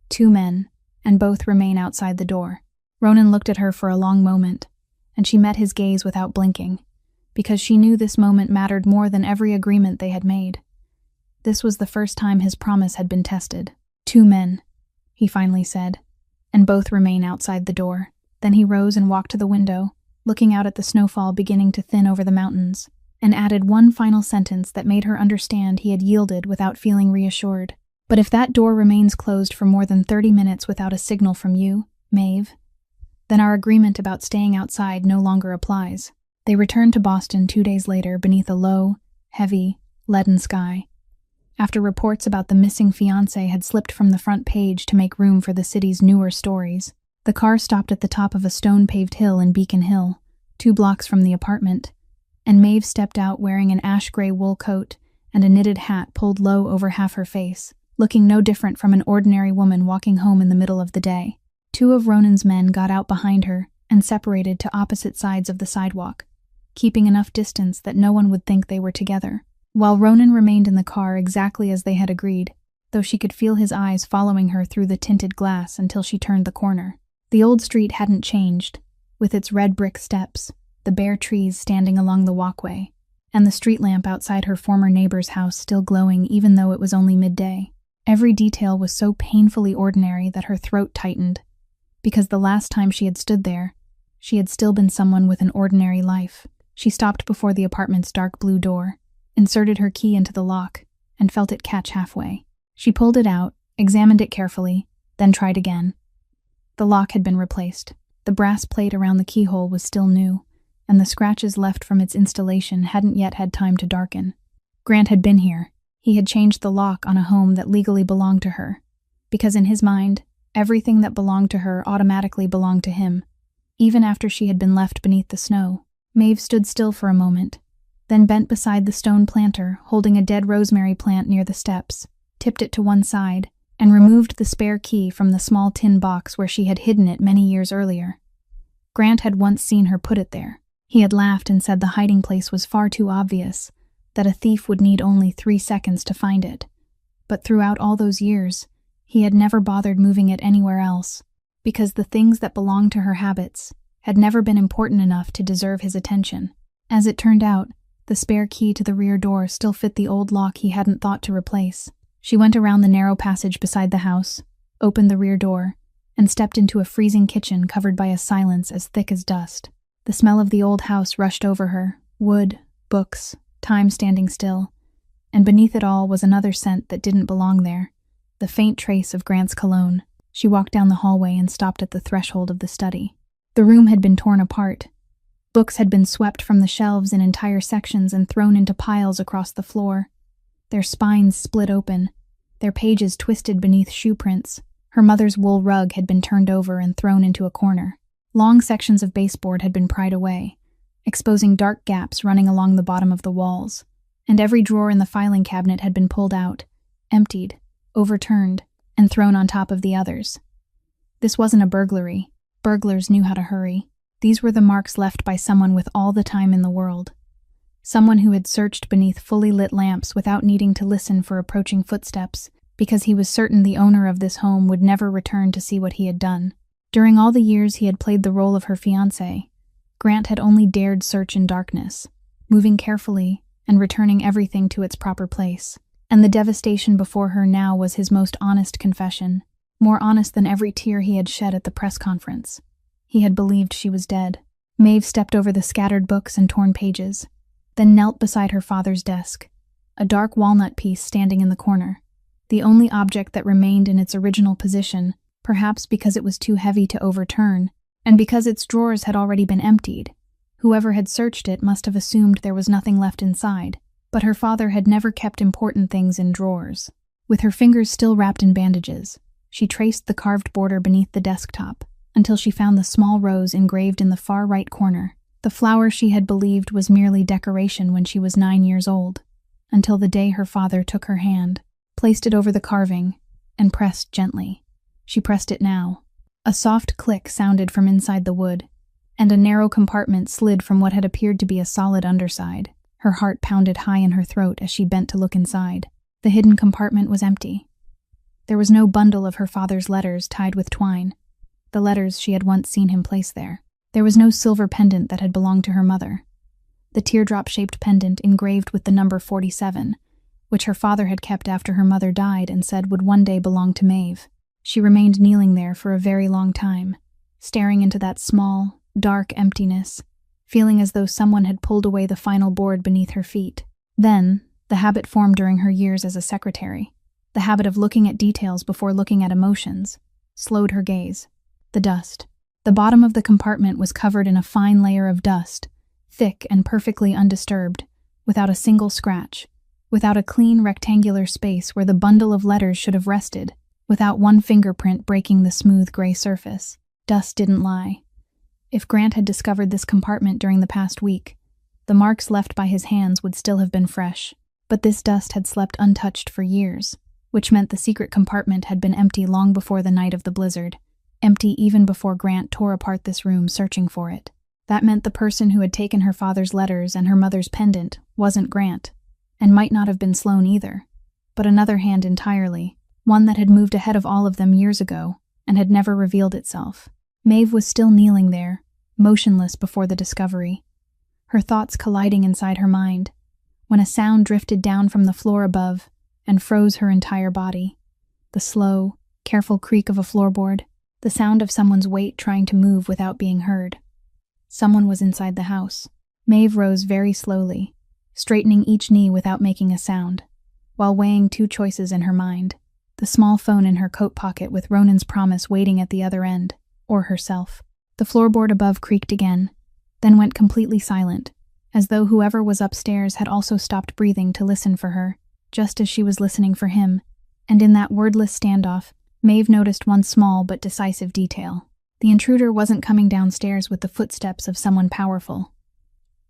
Speaker 1: 2 men, and both remain outside the door. Ronan looked at her for a long moment, and she met his gaze without blinking, because she knew this moment mattered more than every agreement they had made. This was the first time his promise had been tested. 2 men, he finally said, and both remain outside the door. Then he rose and walked to the window, looking out at the snowfall beginning to thin over the mountains, and added one final sentence that made her understand he had yielded without feeling reassured. "But if that door remains closed for more than 30 minutes without a signal from you, Maeve, then our agreement about staying outside no longer applies." They returned to Boston 2 days later beneath a low, heavy, leaden sky. After reports about the missing fiancé had slipped from the front page to make room for the city's newer stories, the car stopped at the top of a stone-paved hill in Beacon Hill, 2 blocks from the apartment, and Maeve stepped out wearing an ash-gray wool coat and a knitted hat pulled low over half her face, looking no different from an ordinary woman walking home in the middle of the day. 2 of Ronan's men got out behind her and separated to opposite sides of the sidewalk, keeping enough distance that no one would think they were together, while Ronan remained in the car exactly as they had agreed, though she could feel his eyes following her through the tinted glass until she turned the corner. The old street hadn't changed, with its red brick steps, the bare trees standing along the walkway, and the street lamp outside her former neighbor's house still glowing even though it was only midday. Every detail was so painfully ordinary that her throat tightened, because the last time she had stood there, she had still been someone with an ordinary life. She stopped before the apartment's dark blue door, inserted her key into the lock, and felt it catch halfway. She pulled it out, examined it carefully, then tried again. The lock had been replaced. The brass plate around the keyhole was still new, and the scratches left from its installation hadn't yet had time to darken. Grant had been here. He had changed the lock on a home that legally belonged to her, because in his mind, everything that belonged to her automatically belonged to him, even after she had been left beneath the snow. Maeve stood still for a moment, then bent beside the stone planter, holding a dead rosemary plant near the steps, tipped it to one side, and removed the spare key from the small tin box where she had hidden it many years earlier. Grant had once seen her put it there. He had laughed and said the hiding place was far too obvious, that a thief would need only 3 seconds to find it. But throughout all those years, he had never bothered moving it anywhere else, because the things that belonged to her habits had never been important enough to deserve his attention. As it turned out, the spare key to the rear door still fit the old lock he hadn't thought to replace. She went around the narrow passage beside the house, opened the rear door, and stepped into a freezing kitchen covered by a silence as thick as dust. The smell of the old house rushed over her, wood, books, time standing still, and beneath it all was another scent that didn't belong there, the faint trace of Grant's cologne. She walked down the hallway and stopped at the threshold of the study. The room had been torn apart. Books had been swept from the shelves in entire sections and thrown into piles across the floor, their spines split open, their pages twisted beneath shoe prints. Her mother's wool rug had been turned over and thrown into a corner. Long sections of baseboard had been pried away, exposing dark gaps running along the bottom of the walls, and every drawer in the filing cabinet had been pulled out, emptied, overturned, and thrown on top of the others. This wasn't a burglary. Burglars knew how to hurry. These were the marks left by someone with all the time in the world. Someone who had searched beneath fully lit lamps without needing to listen for approaching footsteps, because he was certain the owner of this home would never return to see what he had done. During all the years he had played the role of her fiancé, Grant had only dared search in darkness, moving carefully and returning everything to its proper place. And the devastation before her now was his most honest confession, more honest than every tear he had shed at the press conference. He had believed she was dead. Maeve stepped over the scattered books and torn pages, then knelt beside her father's desk, a dark walnut piece standing in the corner, the only object that remained in its original position, perhaps because it was too heavy to overturn, and because its drawers had already been emptied. Whoever had searched it must have assumed there was nothing left inside, but her father had never kept important things in drawers. With her fingers still wrapped in bandages, She traced the carved border beneath the desktop until she found the small rose engraved in the far right corner, the flower she had believed was merely decoration when she was 9 years old, until the day her father took her hand, placed it over the carving, and pressed gently. She pressed it now. A soft click sounded from inside the wood, and a narrow compartment slid from what had appeared to be a solid underside. Her heart pounded high in her throat as she bent to look inside. The hidden compartment was empty. There was no bundle of her father's letters tied with twine, the letters she had once seen him place there. There was no silver pendant that had belonged to her mother. The teardrop-shaped pendant engraved with the number 47, which her father had kept after her mother died and said would one day belong to Maeve. She remained kneeling there for a very long time, staring into that small, dark emptiness, feeling as though someone had pulled away the final board beneath her feet. Then, the habit formed during her years as a secretary, the habit of looking at details before looking at emotions, slowed her gaze. The dust. The bottom of the compartment was covered in a fine layer of dust, thick and perfectly undisturbed, without a single scratch, without a clean rectangular space where the bundle of letters should have rested, without one fingerprint breaking the smooth gray surface. Dust didn't lie. If Grant had discovered this compartment during the past week, the marks left by his hands would still have been fresh, but this dust had slept untouched for years, which meant the secret compartment had been empty long before the night of the blizzard. Empty even before Grant tore apart this room searching for it. That meant the person who had taken her father's letters and her mother's pendant wasn't Grant, and might not have been Sloane either, but another hand entirely, one that had moved ahead of all of them years ago and had never revealed itself. Maeve was still kneeling there, motionless before the discovery, her thoughts colliding inside her mind, when a sound drifted down from the floor above and froze her entire body. The slow, careful creak of a floorboard, the sound of someone's weight trying to move without being heard. Someone was inside the house. Maeve rose very slowly, straightening each knee without making a sound, while weighing two choices in her mind: the small phone in her coat pocket with Ronan's promise waiting at the other end, or herself. The floorboard above creaked again, then went completely silent, as though whoever was upstairs had also stopped breathing to listen for her, just as she was listening for him. And in that wordless standoff, Maeve noticed one small but decisive detail. The intruder wasn't coming downstairs with the footsteps of someone powerful.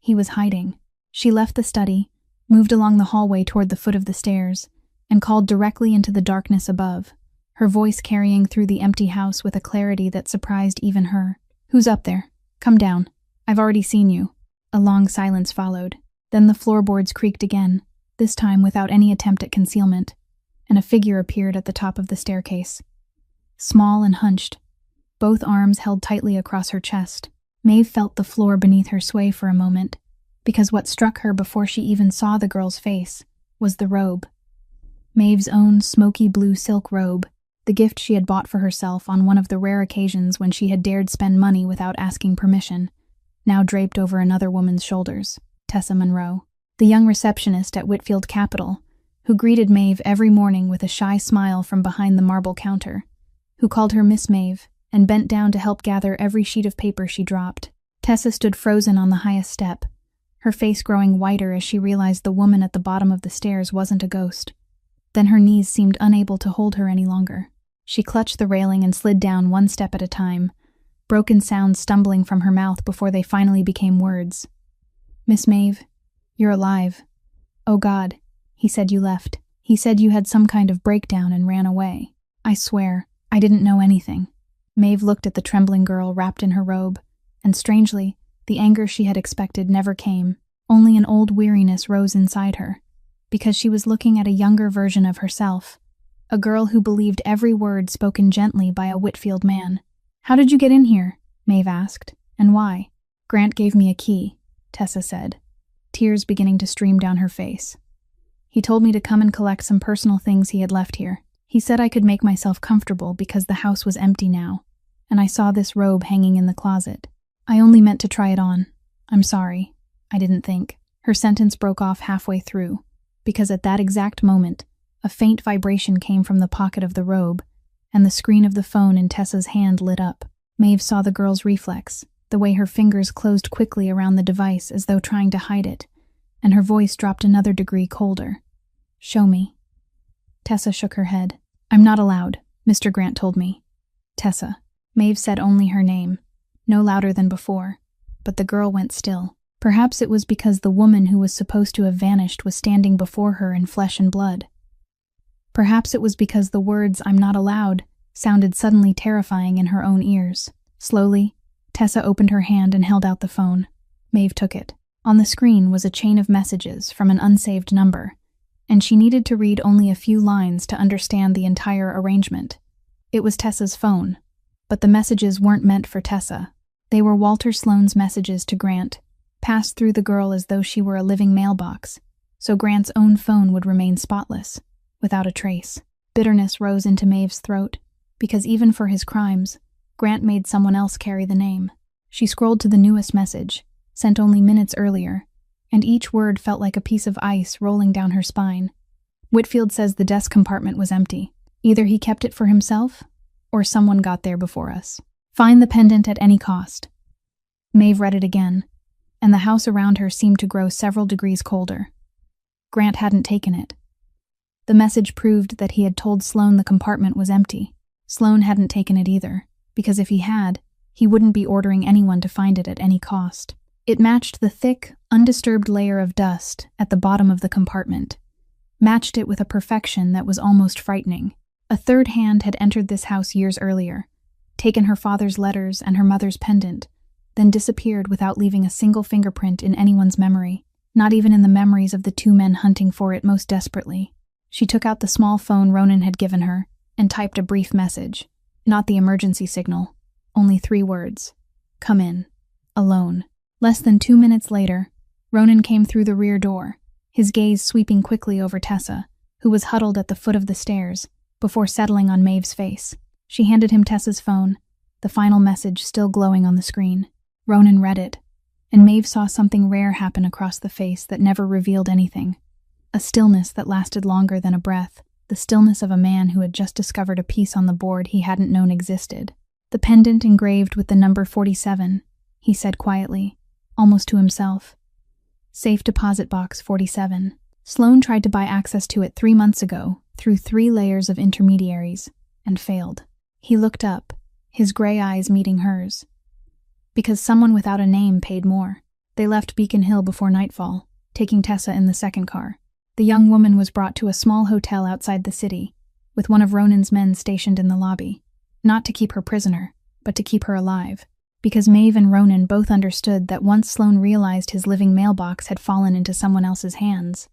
Speaker 1: He was hiding. She left the study, moved along the hallway toward the foot of the stairs, and called directly into the darkness above, her voice carrying through the empty house with a clarity that surprised even her. "Who's up there? Come down. I've already seen you." A long silence followed. Then the floorboards creaked again, this time without any attempt at concealment, and a figure appeared at the top of the staircase. Small and hunched, both arms held tightly across her chest. Maeve felt the floor beneath her sway for a moment, because what struck her before she even saw the girl's face was the robe. Maeve's own smoky blue silk robe, the gift she had bought for herself on one of the rare occasions when she had dared spend money without asking permission, now draped over another woman's shoulders, Tessa Monroe, the young receptionist at Whitfield Capital, who greeted Maeve every morning with a shy smile from behind the marble counter, who called her Miss Maeve and bent down to help gather every sheet of paper she dropped. Tessa stood frozen on the highest step, her face growing whiter as she realized the woman at the bottom of the stairs wasn't a ghost. Then her knees seemed unable to hold her any longer. She clutched the railing and slid down one step at a time, broken sounds stumbling from her mouth before they finally became words. "Miss Maeve, you're alive. Oh God, he said you left. He said you had some kind of breakdown and ran away. I swear, I didn't know anything." Maeve looked at the trembling girl wrapped in her robe, and strangely, the anger she had expected never came. Only an old weariness rose inside her, because she was looking at a younger version of herself, a girl who believed every word spoken gently by a Whitfield man. "How did you get in here?" Maeve asked, "and why?" "Grant gave me a key," Tessa said, tears beginning to stream down her face. "He told me to come and collect some personal things he had left here. He said I could make myself comfortable because the house was empty now, and I saw this robe hanging in the closet. I only meant to try it on. I'm sorry. I didn't think." Her sentence broke off halfway through, because at that exact moment, a faint vibration came from the pocket of the robe, and the screen of the phone in Tessa's hand lit up. Maeve saw the girl's reflex, the way her fingers closed quickly around the device as though trying to hide it, and her voice dropped another degree colder. "Show me." Tessa shook her head. "I'm not allowed," Mr. Grant told me. Tessa. Maeve said only her name, no louder than before, but the girl went still. Perhaps it was because the woman who was supposed to have vanished was standing before her in flesh and blood. Perhaps it was because the words "I'm not allowed" sounded suddenly terrifying in her own ears. Slowly, Tessa opened her hand and held out the phone. Maeve took it. On the screen was a chain of messages from an unsaved number, and she needed to read only a few lines to understand the entire arrangement. It was Tessa's phone, but the messages weren't meant for Tessa. They were Walter Sloane's messages to Grant, passed through the girl as though she were a living mailbox, so Grant's own phone would remain spotless, without a trace. Bitterness rose into Maeve's throat, because even for his crimes, Grant made someone else carry the name. She scrolled to the newest message, sent only minutes earlier, and each word felt like a piece of ice rolling down her spine. Whitfield says the desk compartment was empty. Either he kept it for himself, or someone got there before us. Find the pendant at any cost. Maeve read it again, and the house around her seemed to grow several degrees colder. Grant hadn't taken it. The message proved that he had told Sloane the compartment was empty. Sloane hadn't taken it either, because if he had, he wouldn't be ordering anyone to find it at any cost. It matched the thick, undisturbed layer of dust at the bottom of the compartment, matched it with a perfection that was almost frightening. A third hand had entered this house years earlier, taken her father's letters and her mother's pendant, then disappeared without leaving a single fingerprint in anyone's memory, not even in the memories of the two men hunting for it most desperately. She took out the small phone Ronan had given her and typed a brief message, not the emergency signal, only 3 words. Come in. Alone. Less than 2 minutes later, Ronan came through the rear door, his gaze sweeping quickly over Tessa, who was huddled at the foot of the stairs, before settling on Maeve's face. She handed him Tessa's phone, the final message still glowing on the screen. Ronan read it, and Maeve saw something rare happen across the face that never revealed anything. A stillness that lasted longer than a breath, the stillness of a man who had just discovered a piece on the board he hadn't known existed. The pendant engraved with the number 47, he said quietly, almost to himself. Safe deposit box 47. Sloane tried to buy access to it 3 months ago, through 3 layers of intermediaries, and failed. He looked up, his gray eyes meeting hers. Because someone without a name paid more. They left Beacon Hill before nightfall, taking Tessa in the second car. The young woman was brought to a small hotel outside the city, with one of Ronan's men stationed in the lobby, not to keep her prisoner, but to keep her alive, because Maeve and Ronan both understood that once Sloane realized his living mailbox had fallen into someone else's hands,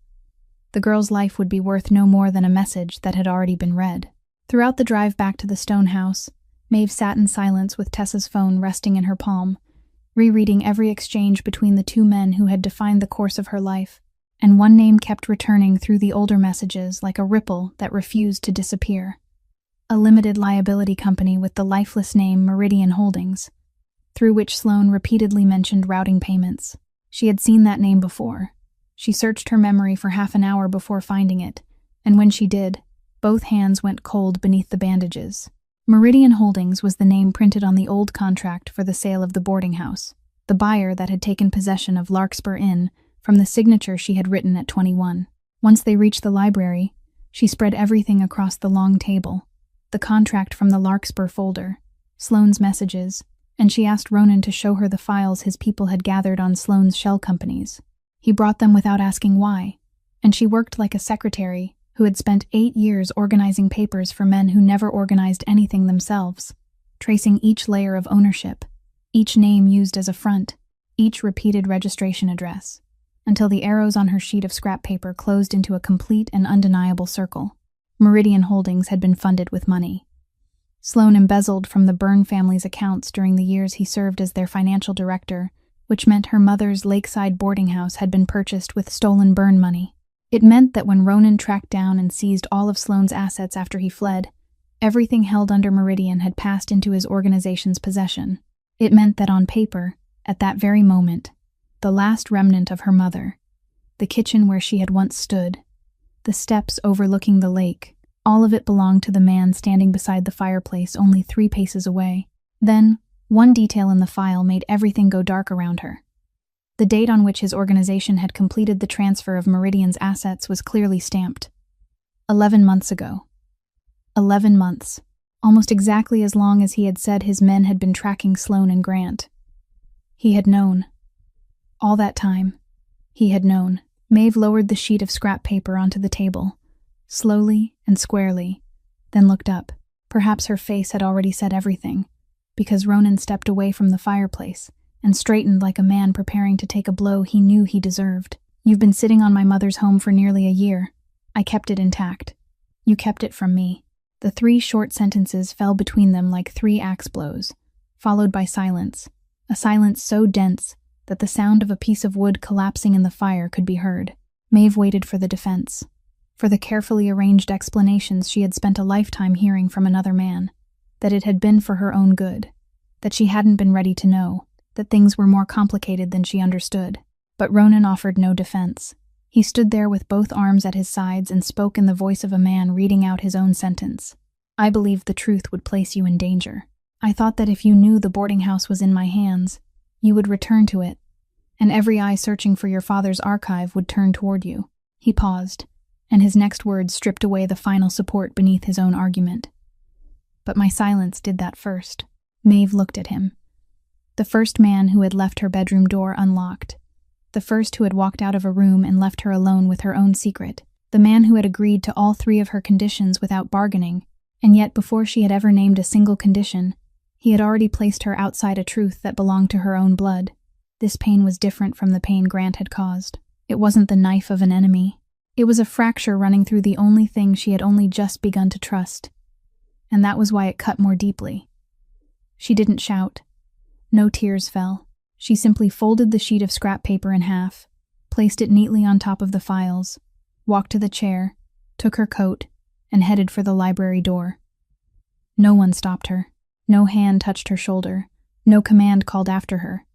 Speaker 1: the girl's life would be worth no more than a message that had already been read. Throughout the drive back to the stone house, Maeve sat in silence with Tessa's phone resting in her palm, rereading every exchange between the 2 men who had defined the course of her life, and one name kept returning through the older messages like a ripple that refused to disappear. A limited liability company with the lifeless name Meridian Holdings, through which Sloane repeatedly mentioned routing payments. She had seen that name before. She searched her memory for half an hour before finding it, and when she did, both hands went cold beneath the bandages. Meridian Holdings was the name printed on the old contract for the sale of the boarding house, the buyer that had taken possession of Larkspur Inn from the signature she had written at 21. Once they reached the library, she spread everything across the long table, the contract from the Larkspur folder, Sloane's messages, and she asked Ronan to show her the files his people had gathered on Sloane's shell companies. He brought them without asking why, and she worked like a secretary who had spent 8 years organizing papers for men who never organized anything themselves, tracing each layer of ownership, each name used as a front, each repeated registration address, until the arrows on her sheet of scrap paper closed into a complete and undeniable circle. Meridian Holdings had been funded with money. Sloane embezzled from the Byrne family's accounts during the years he served as their financial director, which meant her mother's lakeside boarding house had been purchased with stolen Byrne money. It meant that when Ronan tracked down and seized all of Sloane's assets after he fled, everything held under Meridian had passed into his organization's possession. It meant that on paper, at that very moment, the last remnant of her mother, the kitchen where she had once stood, the steps overlooking the lake, all of it belonged to the man standing beside the fireplace only 3 paces away. Then, one detail in the file made everything go dark around her. The date on which his organization had completed the transfer of Meridian's assets was clearly stamped. 11 months ago. 11 months. almost exactly as long as he had said his men had been tracking Sloane and Grant. He had known. All that time, he had known. Maeve lowered the sheet of scrap paper onto the table, slowly and squarely, then looked up. Perhaps her face had already said everything, because Ronan stepped away from the fireplace and straightened like a man preparing to take a blow he knew he deserved. "You've been sitting on my mother's home for nearly a year. I kept it intact. You kept it from me." The 3 short sentences fell between them like 3 axe blows, followed by silence, a silence so dense that the sound of a piece of wood collapsing in the fire could be heard. Maeve waited for the defense, for the carefully arranged explanations she had spent a lifetime hearing from another man, that it had been for her own good, that she hadn't been ready to know, that things were more complicated than she understood. But Ronan offered no defense. He stood there with both arms at his sides and spoke in the voice of a man reading out his own sentence. "I believed the truth would place you in danger. I thought that if you knew the boarding house was in my hands, you would return to it, and every eye searching for your father's archive would turn toward you." He paused, and his next words stripped away the final support beneath his own argument. "But my silence did that first." Maeve looked at him. The first man who had left her bedroom door unlocked. The first who had walked out of a room and left her alone with her own secret. The man who had agreed to all 3 of her conditions without bargaining, and yet before she had ever named a single condition, he had already placed her outside a truth that belonged to her own blood. This pain was different from the pain Grant had caused. It wasn't the knife of an enemy. It was a fracture running through the only thing she had only just begun to trust. And that was why it cut more deeply. She didn't shout. No tears fell. She simply folded the sheet of scrap paper in half, placed it neatly on top of the files, walked to the chair, took her coat, and headed for the library door. No one stopped her. No hand touched her shoulder. No command called after her.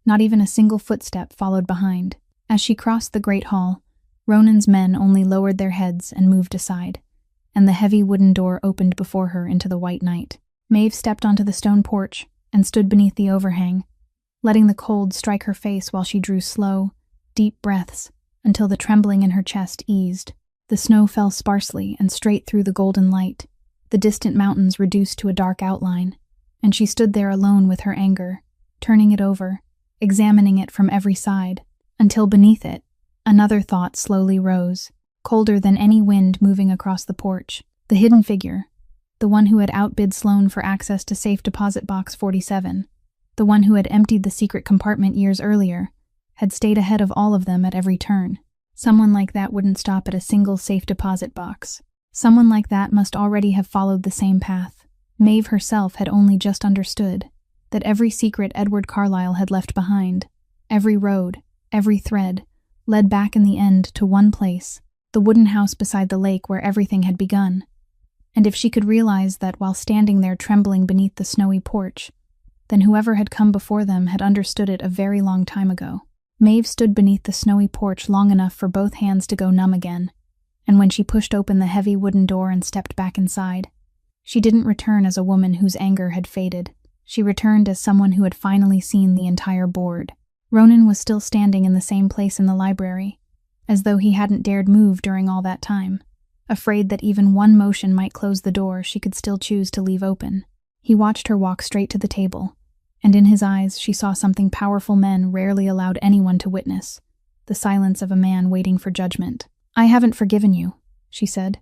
Speaker 1: Not even a single footstep followed behind. As she crossed the great hall, Ronan's men only lowered their heads and moved aside, and the heavy wooden door opened before her into the white night. Maeve stepped onto the stone porch and stood beneath the overhang, letting the cold strike her face while she drew slow, deep breaths until the trembling in her chest eased. The snow fell sparsely and straight through the golden light, the distant mountains reduced to a dark outline, and she stood there alone with her anger, turning it over, examining it from every side, until beneath it, another thought slowly rose, colder than any wind moving across the porch. The hidden figure, the one who had outbid Sloane for access to safe deposit box 47, the one who had emptied the secret compartment years earlier, had stayed ahead of all of them at every turn. Someone like that wouldn't stop at a single safe deposit box. Someone like that must already have followed the same path. Maeve herself had only just understood that every secret Edward Carlyle had left behind, every road, every thread, led back in the end to one place, the wooden house beside the lake where everything had begun. And if she could realize that while standing there trembling beneath the snowy porch, then whoever had come before them had understood it a very long time ago. Maeve stood beneath the snowy porch long enough for both hands to go numb again, and when she pushed open the heavy wooden door and stepped back inside, she didn't return as a woman whose anger had faded. She returned as someone who had finally seen the entire board. Ronan was still standing in the same place in the library, as though he hadn't dared move during all that time, afraid that even one motion might close the door she could still choose to leave open. He watched her walk straight to the table, and in his eyes she saw something powerful men rarely allowed anyone to witness, the silence of a man waiting for judgment. "I haven't forgiven you," she said,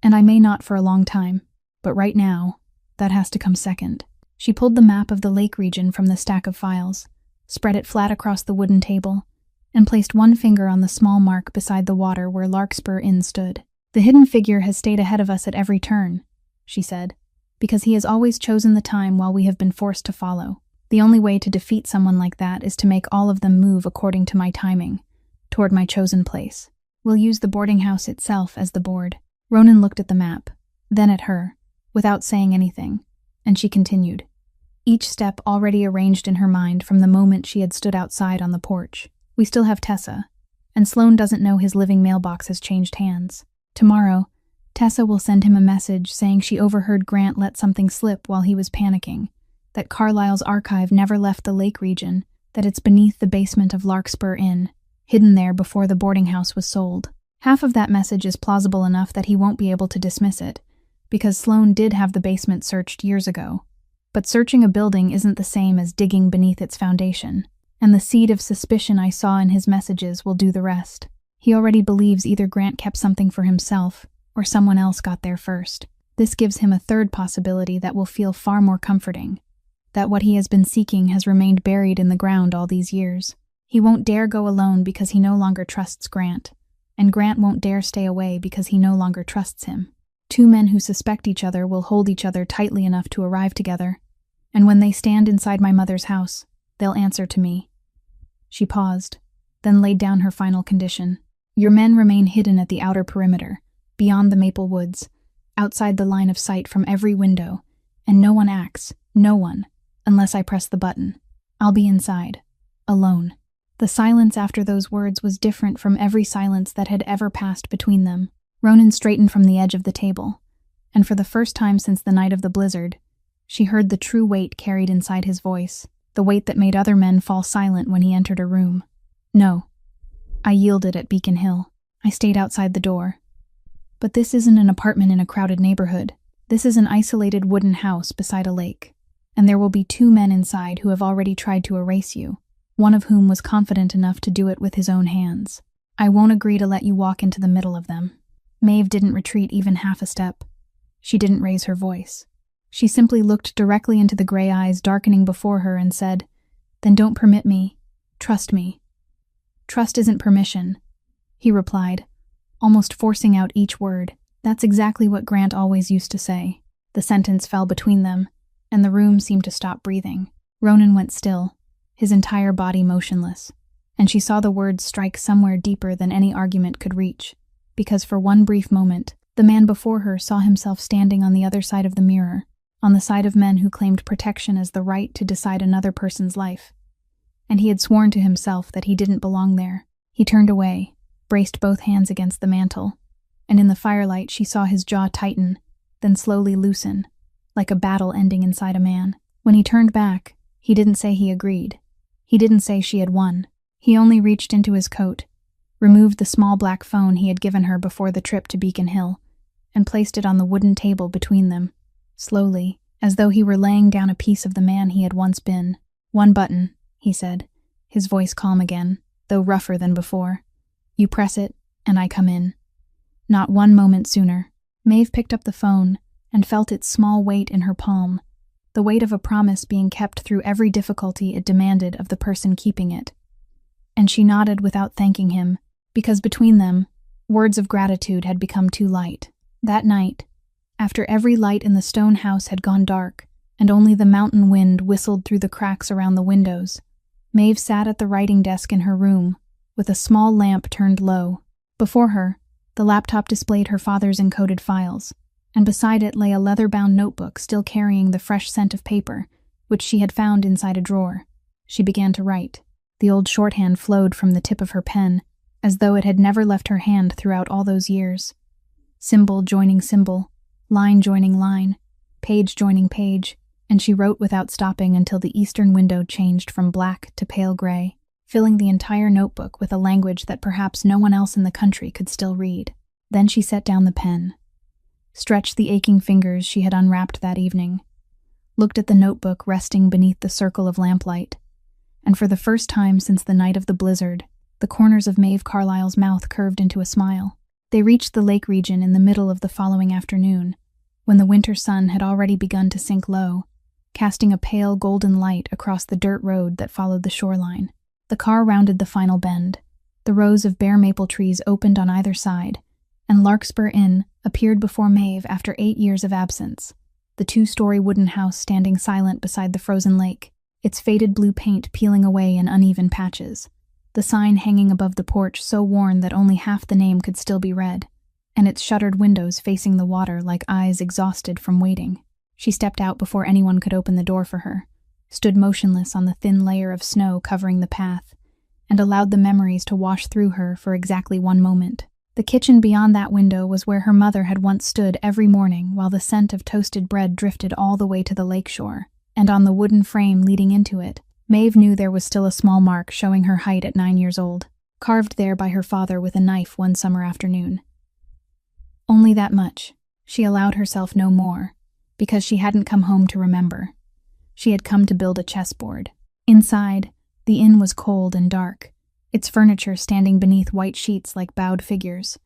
Speaker 1: "and I may not for a long time. But right now, that has to come second." She pulled the map of the lake region from the stack of files, spread it flat across the wooden table, and placed one finger on the small mark beside the water where Larkspur Inn stood. "The hidden figure has stayed ahead of us at every turn," she said, "because he has always chosen the time while we have been forced to follow. The only way to defeat someone like that is to make all of them move according to my timing, toward my chosen place. We'll use the boarding house itself as the board." Ronan looked at the map, then at her, without saying anything, and she continued, each step already arranged in her mind from the moment she had stood outside on the porch. "We still have Tessa, and Sloane doesn't know his living mailbox has changed hands. Tomorrow, Tessa will send him a message saying she overheard Grant let something slip while he was panicking, that Carlyle's archive never left the lake region, that it's beneath the basement of Larkspur Inn, hidden there before the boarding house was sold. Half of that message is plausible enough that he won't be able to dismiss it, because Sloane did have the basement searched years ago. But searching a building isn't the same as digging beneath its foundation, and the seed of suspicion I saw in his messages will do the rest. He already believes either Grant kept something for himself, or someone else got there first. This gives him a third possibility that will feel far more comforting, that what he has been seeking has remained buried in the ground all these years. He won't dare go alone because he no longer trusts Grant, and Grant won't dare stay away because he no longer trusts him. Two men who suspect each other will hold each other tightly enough to arrive together, and when they stand inside my mother's house, they'll answer to me. She paused, then laid down her final condition. Your men remain hidden at the outer perimeter, beyond the maple woods, outside the line of sight from every window, and no one acts, no one, unless I press the button. I'll be inside, alone. The silence after those words was different from every silence that had ever passed between them. Ronan straightened from the edge of the table, and for the first time since the night of the blizzard, she heard the true weight carried inside his voice, the weight that made other men fall silent when he entered a room. No. I yielded at Beacon Hill. I stayed outside the door. But this isn't an apartment in a crowded neighborhood. This is an isolated wooden house beside a lake, and there will be two men inside who have already tried to erase you, one of whom was confident enough to do it with his own hands. I won't agree to let you walk into the middle of them. Maeve didn't retreat even half a step. She didn't raise her voice. She simply looked directly into the gray eyes darkening before her and said, "Then don't permit me. Trust me." "Trust isn't permission," he replied, almost forcing out each word. "That's exactly what Grant always used to say." The sentence fell between them, and the room seemed to stop breathing. Ronan went still, his entire body motionless, and she saw the words strike somewhere deeper than any argument could reach, because for one brief moment, the man before her saw himself standing on the other side of the mirror, on the side of men who claimed protection as the right to decide another person's life. And he had sworn to himself that he didn't belong there. He turned away, braced both hands against the mantel, and in the firelight she saw his jaw tighten, then slowly loosen, like a battle ending inside a man. When he turned back, he didn't say he agreed. He didn't say she had won. He only reached into his coat, removed the small black phone he had given her before the trip to Beacon Hill, and placed it on the wooden table between them, slowly, as though he were laying down a piece of the man he had once been. "One button," he said, his voice calm again, though rougher than before. "You press it, and I come in." Not one moment sooner, Maeve picked up the phone and felt its small weight in her palm, the weight of a promise being kept through every difficulty it demanded of the person keeping it. And she nodded without thanking him, because between them, words of gratitude had become too light. That night, after every light in the stone house had gone dark, and only the mountain wind whistled through the cracks around the windows, Maeve sat at the writing desk in her room, with a small lamp turned low. Before her, the laptop displayed her father's encoded files, and beside it lay a leather-bound notebook still carrying the fresh scent of paper, which she had found inside a drawer. She began to write. The old shorthand flowed from the tip of her pen, as though it had never left her hand throughout all those years. Symbol joining symbol, line joining line, page joining page, and she wrote without stopping until the eastern window changed from black to pale gray, filling the entire notebook with a language that perhaps no one else in the country could still read. Then she set down the pen, stretched the aching fingers she had unwrapped that evening, looked at the notebook resting beneath the circle of lamplight, and for the first time since the night of the blizzard, the corners of Maeve Carlyle's mouth curved into a smile. They reached the lake region in the middle of the following afternoon, when the winter sun had already begun to sink low, casting a pale golden light across the dirt road that followed the shoreline. The car rounded the final bend. The rows of bare maple trees opened on either side, and Larkspur Inn appeared before Maeve after 8 years of absence, the 2-story wooden house standing silent beside the frozen lake, its faded blue paint peeling away in uneven patches, the sign hanging above the porch so worn that only half the name could still be read, and its shuttered windows facing the water like eyes exhausted from waiting. She stepped out before anyone could open the door for her, stood motionless on the thin layer of snow covering the path, and allowed the memories to wash through her for exactly 1 moment. The kitchen beyond that window was where her mother had once stood every morning while the scent of toasted bread drifted all the way to the lakeshore, and on the wooden frame leading into it, Maeve knew there was still a small mark showing her height at 9 years old, carved there by her father with a knife one summer afternoon. Only that much. She allowed herself no more, because she hadn't come home to remember. She had come to build a chessboard. Inside, the inn was cold and dark, its furniture standing beneath white sheets like bowed figures,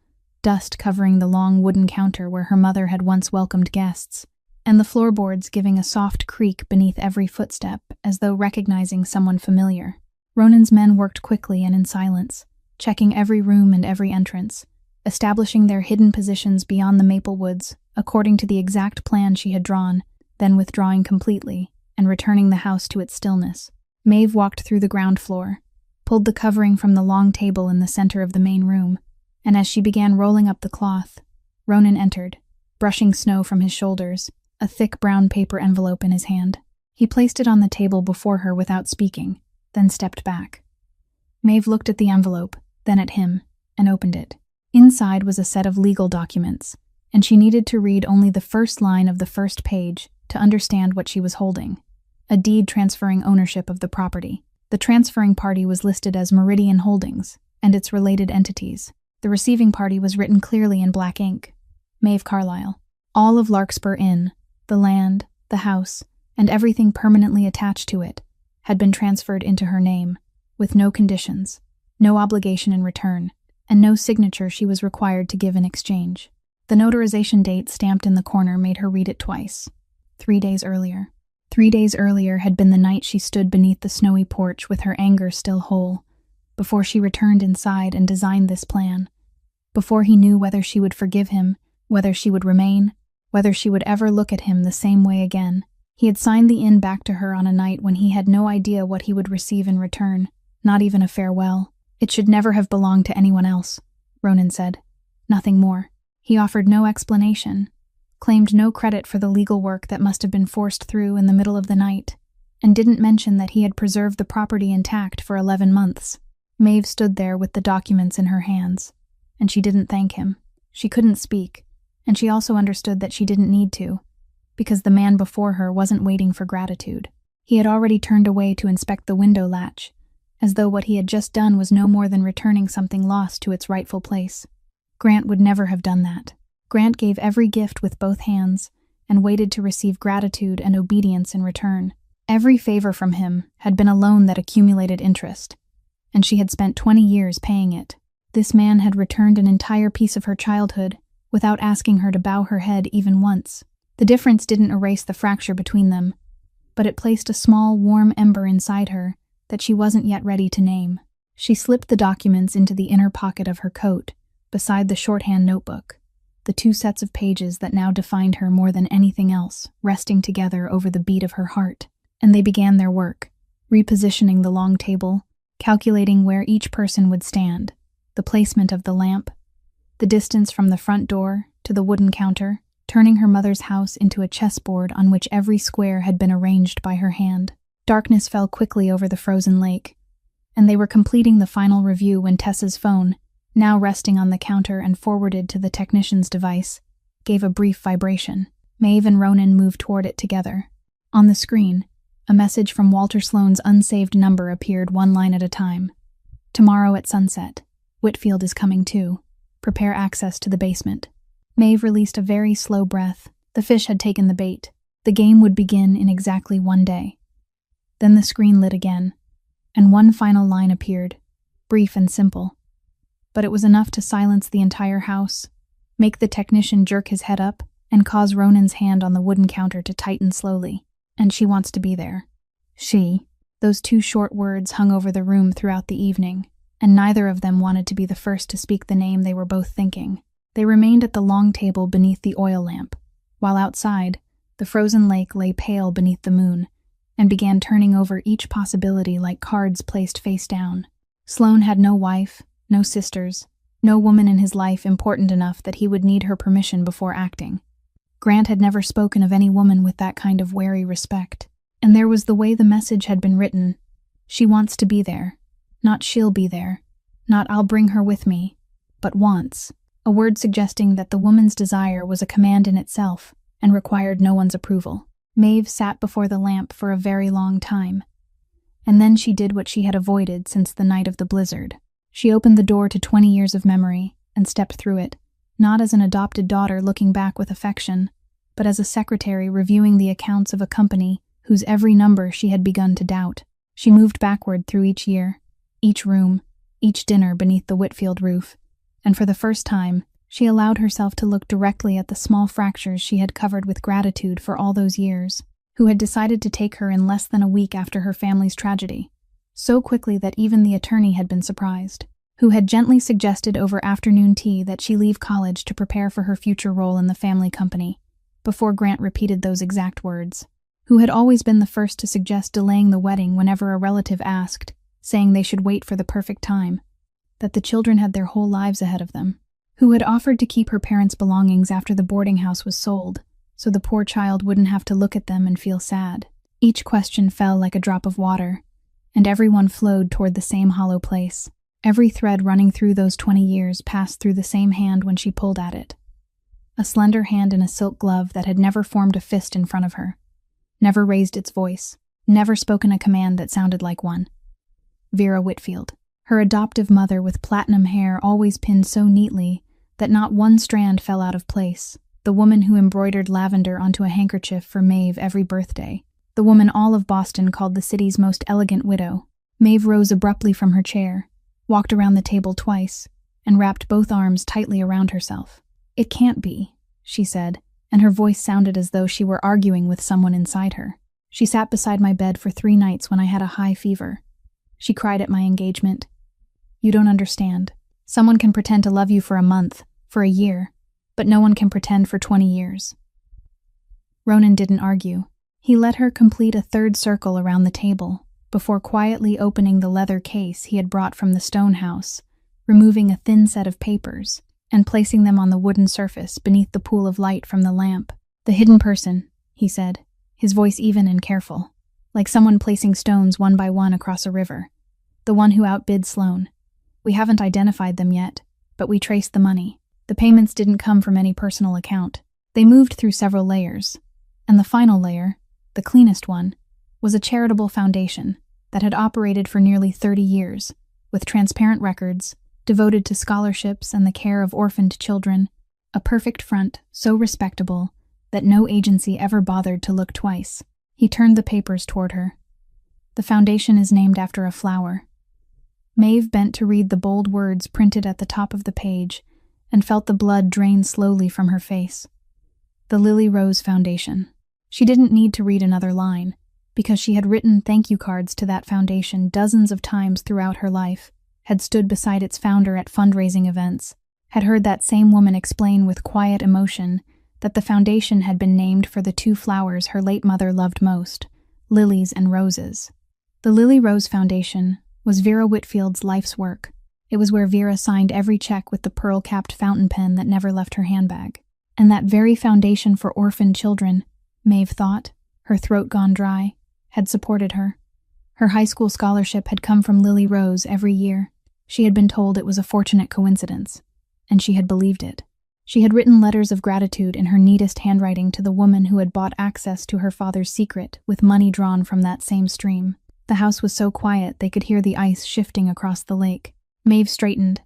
Speaker 1: dust covering the long wooden counter where her mother had once welcomed guests, and the floorboards giving a soft creak beneath every footstep as though recognizing someone familiar. Ronan's men worked quickly and in silence, checking every room and every entrance, establishing their hidden positions beyond the maple woods according to the exact plan she had drawn, then withdrawing completely and returning the house to its stillness. Maeve walked through the ground floor, pulled the covering from the long table in the center of the main room, and as she began rolling up the cloth, Ronan entered, brushing snow from his shoulders, a thick brown paper envelope in his hand. He placed it on the table before her without speaking, then stepped back. Maeve looked at the envelope, then at him, and opened it. Inside was a set of legal documents, and she needed to read only the first line of the first page to understand what she was holding. A deed transferring ownership of the property. The transferring party was listed as Meridian Holdings and its related entities. The receiving party was written clearly in black ink. Maeve Carlyle. All of Larkspur Inn, the land, the house, and everything permanently attached to it, had been transferred into her name, with no conditions, no obligation in return, and no signature she was required to give in exchange. The notarization date stamped in the corner made her read it twice. 3 days earlier. 3 days earlier had been the night she stood beneath the snowy porch with her anger still whole, before she returned inside and designed this plan, before he knew whether she would forgive him, whether she would remain, whether she would ever look at him the same way again. He had signed the inn back to her on a night when he had no idea what he would receive in return, not even a farewell. It should never have belonged to anyone else, Ronan said. Nothing more. He offered no explanation, claimed no credit for the legal work that must have been forced through in the middle of the night, and didn't mention that he had preserved the property intact for 11 months. Maeve stood there with the documents in her hands, and she didn't thank him. She couldn't speak, and she also understood that she didn't need to, because the man before her wasn't waiting for gratitude. He had already turned away to inspect the window latch, as though what he had just done was no more than returning something lost to its rightful place. Grant would never have done that. Grant gave every gift with both hands and waited to receive gratitude and obedience in return. Every favor from him had been a loan that accumulated interest, and she had spent 20 years paying it. This man had returned an entire piece of her childhood without asking her to bow her head even once. The difference didn't erase the fracture between them, but it placed a small, warm ember inside her that she wasn't yet ready to name. She slipped the documents into the inner pocket of her coat, beside the shorthand notebook, the 2 sets of pages that now defined her more than anything else, resting together over the beat of her heart. And they began their work, repositioning the long table, calculating where each person would stand, the placement of the lamp, the distance from the front door to the wooden counter, turning her mother's house into a chessboard on which every square had been arranged by her hand. Darkness fell quickly over the frozen lake, and they were completing the final review when Tessa's phone, now resting on the counter and forwarded to the technician's device, gave a brief vibration. Maeve and Ronan moved toward it together. On the screen, a message from Walter Sloane's unsaved number appeared 1 line at a time. Tomorrow at sunset. Whitfield is coming too. Prepare access to the basement. Maeve released a very slow breath. The fish had taken the bait. The game would begin in exactly 1 day. Then the screen lit again, and one final line appeared, brief and simple. But it was enough to silence the entire house, make the technician jerk his head up, and cause Ronan's hand on the wooden counter to tighten slowly. And she wants to be there. She. Those 2 short words hung over the room throughout the evening, and neither of them wanted to be the first to speak the name they were both thinking. They remained at the long table beneath the oil lamp, while outside, the frozen lake lay pale beneath the moon, and began turning over each possibility like cards placed face down. Sloane had no wife, no sisters, no woman in his life important enough that he would need her permission before acting. Grant had never spoken of any woman with that kind of wary respect. And there was the way the message had been written. She wants to be there. Not she'll be there. Not I'll bring her with me. But wants. A word suggesting that the woman's desire was a command in itself and required no one's approval. Maeve sat before the lamp for a very long time. And then she did what she had avoided since the night of the blizzard. She opened the door to 20 years of memory and stepped through it, not as an adopted daughter looking back with affection, but as a secretary reviewing the accounts of a company whose every number she had begun to doubt. She moved backward through each year, each room, each dinner beneath the Whitfield roof, and for the first time, she allowed herself to look directly at the small fractures she had covered with gratitude for all those years, who had decided to take her in less than a week after her family's tragedy, so quickly that even the attorney had been surprised, who had gently suggested over afternoon tea that she leave college to prepare for her future role in the family company, before Grant repeated those exact words, who had always been the first to suggest delaying the wedding whenever a relative asked, saying they should wait for the perfect time, that the children had their whole lives ahead of them, who had offered to keep her parents' belongings after the boarding house was sold, so the poor child wouldn't have to look at them and feel sad. Each question fell like a drop of water, and everyone flowed toward the same hollow place. Every thread running through those 20 years passed through the same hand when she pulled at it. A slender hand in a silk glove that had never formed a fist in front of her, never raised its voice, never spoken a command that sounded like one. Vera Whitfield, her adoptive mother with platinum hair always pinned so neatly that not one strand fell out of place, the woman who embroidered lavender onto a handkerchief for Maeve every birthday, the woman all of Boston called the city's most elegant widow. Maeve rose abruptly from her chair, walked around the table twice, and wrapped both arms tightly around herself. "It can't be," she said, and her voice sounded as though she were arguing with someone inside her. "She sat beside my bed for 3 nights when I had a high fever. She cried at my engagement. You don't understand. Someone can pretend to love you for a month, for a year, but no one can pretend for 20 years. Ronan didn't argue. He let her complete a third circle around the table, before quietly opening the leather case he had brought from the stone house, removing a thin set of papers, and placing them on the wooden surface beneath the pool of light from the lamp. "The hidden person," he said, his voice even and careful, like someone placing stones one by one across a river. "The one who outbid Sloane. We haven't identified them yet, but we traced the money. The payments didn't come from any personal account. They moved through several layers, and the final layer, the cleanest one, was a charitable foundation that had operated for nearly 30 years, with transparent records, devoted to scholarships and the care of orphaned children, a perfect front so respectable that no agency ever bothered to look twice." He turned the papers toward her. "The foundation is named after a flower." Maeve bent to read the bold words printed at the top of the page and felt the blood drain slowly from her face. "The Lily Rose Foundation." She didn't need to read another line, because she had written thank you cards to that foundation dozens of times throughout her life, had stood beside its founder at fundraising events, had heard that same woman explain with quiet emotion that the foundation had been named for the 2 flowers her late mother loved most, lilies and roses. The Lily Rose Foundation was Vera Whitfield's life's work. It was where Vera signed every check with the pearl-capped fountain pen that never left her handbag. And that very foundation for orphaned children, Maeve thought, her throat gone dry, had supported her. Her high school scholarship had come from Lily Rose every year. She had been told it was a fortunate coincidence, and she had believed it. She had written letters of gratitude in her neatest handwriting to the woman who had bought access to her father's secret with money drawn from that same stream. The house was so quiet they could hear the ice shifting across the lake. Maeve straightened,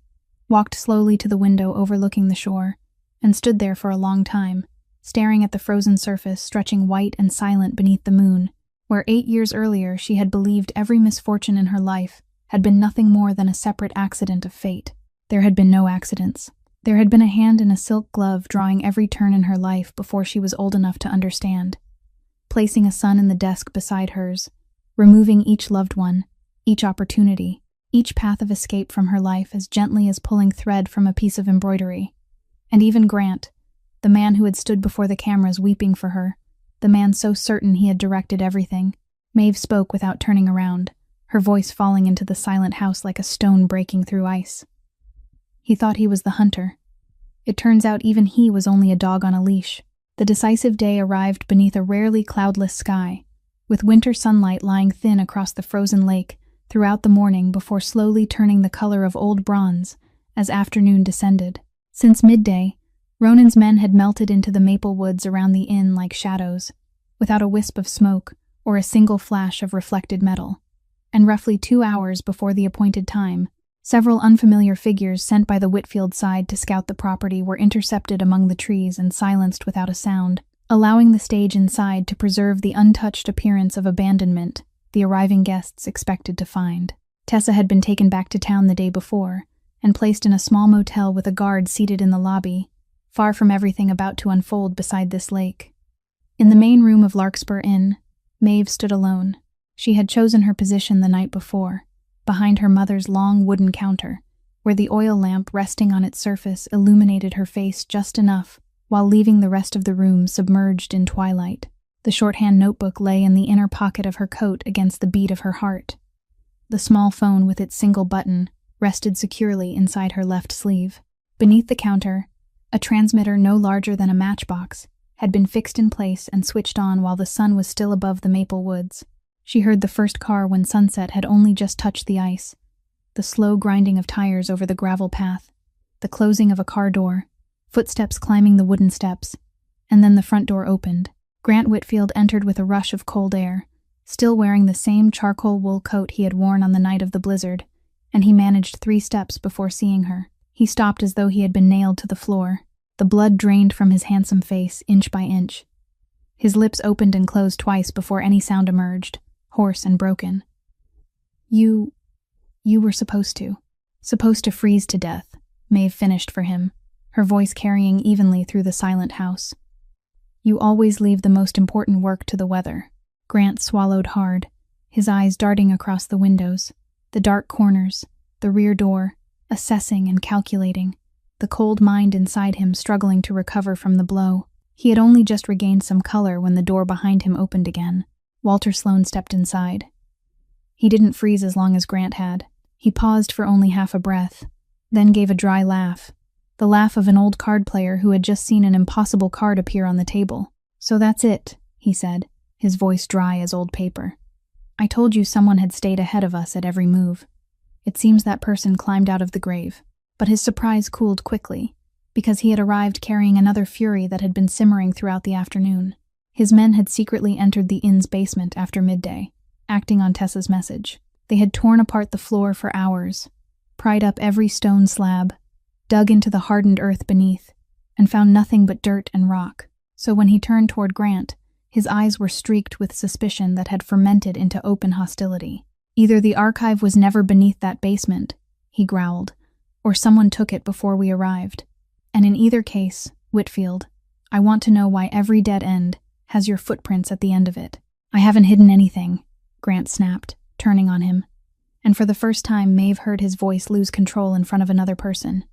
Speaker 1: walked slowly to the window overlooking the shore, and stood there for a long time, staring at the frozen surface stretching white and silent beneath the moon, where 8 years earlier she had believed every misfortune in her life had been nothing more than a separate accident of fate. There had been no accidents. There had been a hand in a silk glove drawing every turn in her life before she was old enough to understand, placing a son in the desk beside hers, removing each loved one, each opportunity, each path of escape from her life as gently as pulling thread from a piece of embroidery. And even Grant, the man who had stood before the cameras weeping for her, the man so certain he had directed everything. Maeve spoke without turning around, her voice falling into the silent house like a stone breaking through ice. "He thought he was the hunter. It turns out even he was only a dog on a leash." The decisive day arrived beneath a rarely cloudless sky, with winter sunlight lying thin across the frozen lake throughout the morning before slowly turning the color of old bronze as afternoon descended. Since midday, Ronan's men had melted into the maple woods around the inn like shadows, without a wisp of smoke or a single flash of reflected metal. And roughly 2 hours before the appointed time, Several unfamiliar figures sent by the Whitfield side to scout the property were intercepted among the trees and silenced without a sound, allowing the stage inside to preserve the untouched appearance of abandonment the arriving guests expected to find. Tessa had been taken back to town the day before and placed in a small motel with a guard seated in the lobby, far from everything about to unfold beside this lake. In the main room of Larkspur Inn, Maeve stood alone. She had chosen her position the night before, behind her mother's long wooden counter, where the oil lamp resting on its surface illuminated her face just enough while leaving the rest of the room submerged in twilight. The shorthand notebook lay in the inner pocket of her coat against the beat of her heart. The small phone with its single button rested securely inside her left sleeve. Beneath the counter, a transmitter no larger than a matchbox had been fixed in place and switched on while the sun was still above the maple woods. She heard the first car when sunset had only just touched the ice, the slow grinding of tires over the gravel path, the closing of a car door, footsteps climbing the wooden steps, and then the front door opened. Grant Whitfield entered with a rush of cold air, still wearing the same charcoal wool coat he had worn on the night of the blizzard, and he managed 3 steps before seeing her. He stopped as though he had been nailed to the floor. The blood drained from his handsome face inch by inch. His lips opened and closed twice before any sound emerged, hoarse and broken. You were supposed to freeze to death, Maeve finished for him, her voice carrying evenly through the silent house. You always leave the most important work to the weather. Grant swallowed hard, his eyes darting across the windows, the dark corners, the rear door, assessing and calculating, the cold mind inside him struggling to recover from the blow. He had only just regained some color when the door behind him opened again. Walter Sloane stepped inside. He didn't freeze as long as Grant had. He paused for only half a breath, then gave a dry laugh, the laugh of an old card player who had just seen an impossible card appear on the table. So that's it, he said, his voice dry as old paper. I told you someone had stayed ahead of us at every move. It seems that person climbed out of the grave. But his surprise cooled quickly, because he had arrived carrying another fury that had been simmering throughout the afternoon. His men had secretly entered the inn's basement after midday, acting on Tessa's message. They had torn apart the floor for hours, pried up every stone slab, dug into the hardened earth beneath, and found nothing but dirt and rock. So when he turned toward Grant, his eyes were streaked with suspicion that had fermented into open hostility. Either the archive was never beneath that basement, he growled, or someone took it before we arrived. And in either case, Whitfield, I want to know why every dead end has your footprints at the end of it. I haven't hidden anything, Grant snapped, turning on him. And for the first time, Maeve heard his voice lose control in front of another person.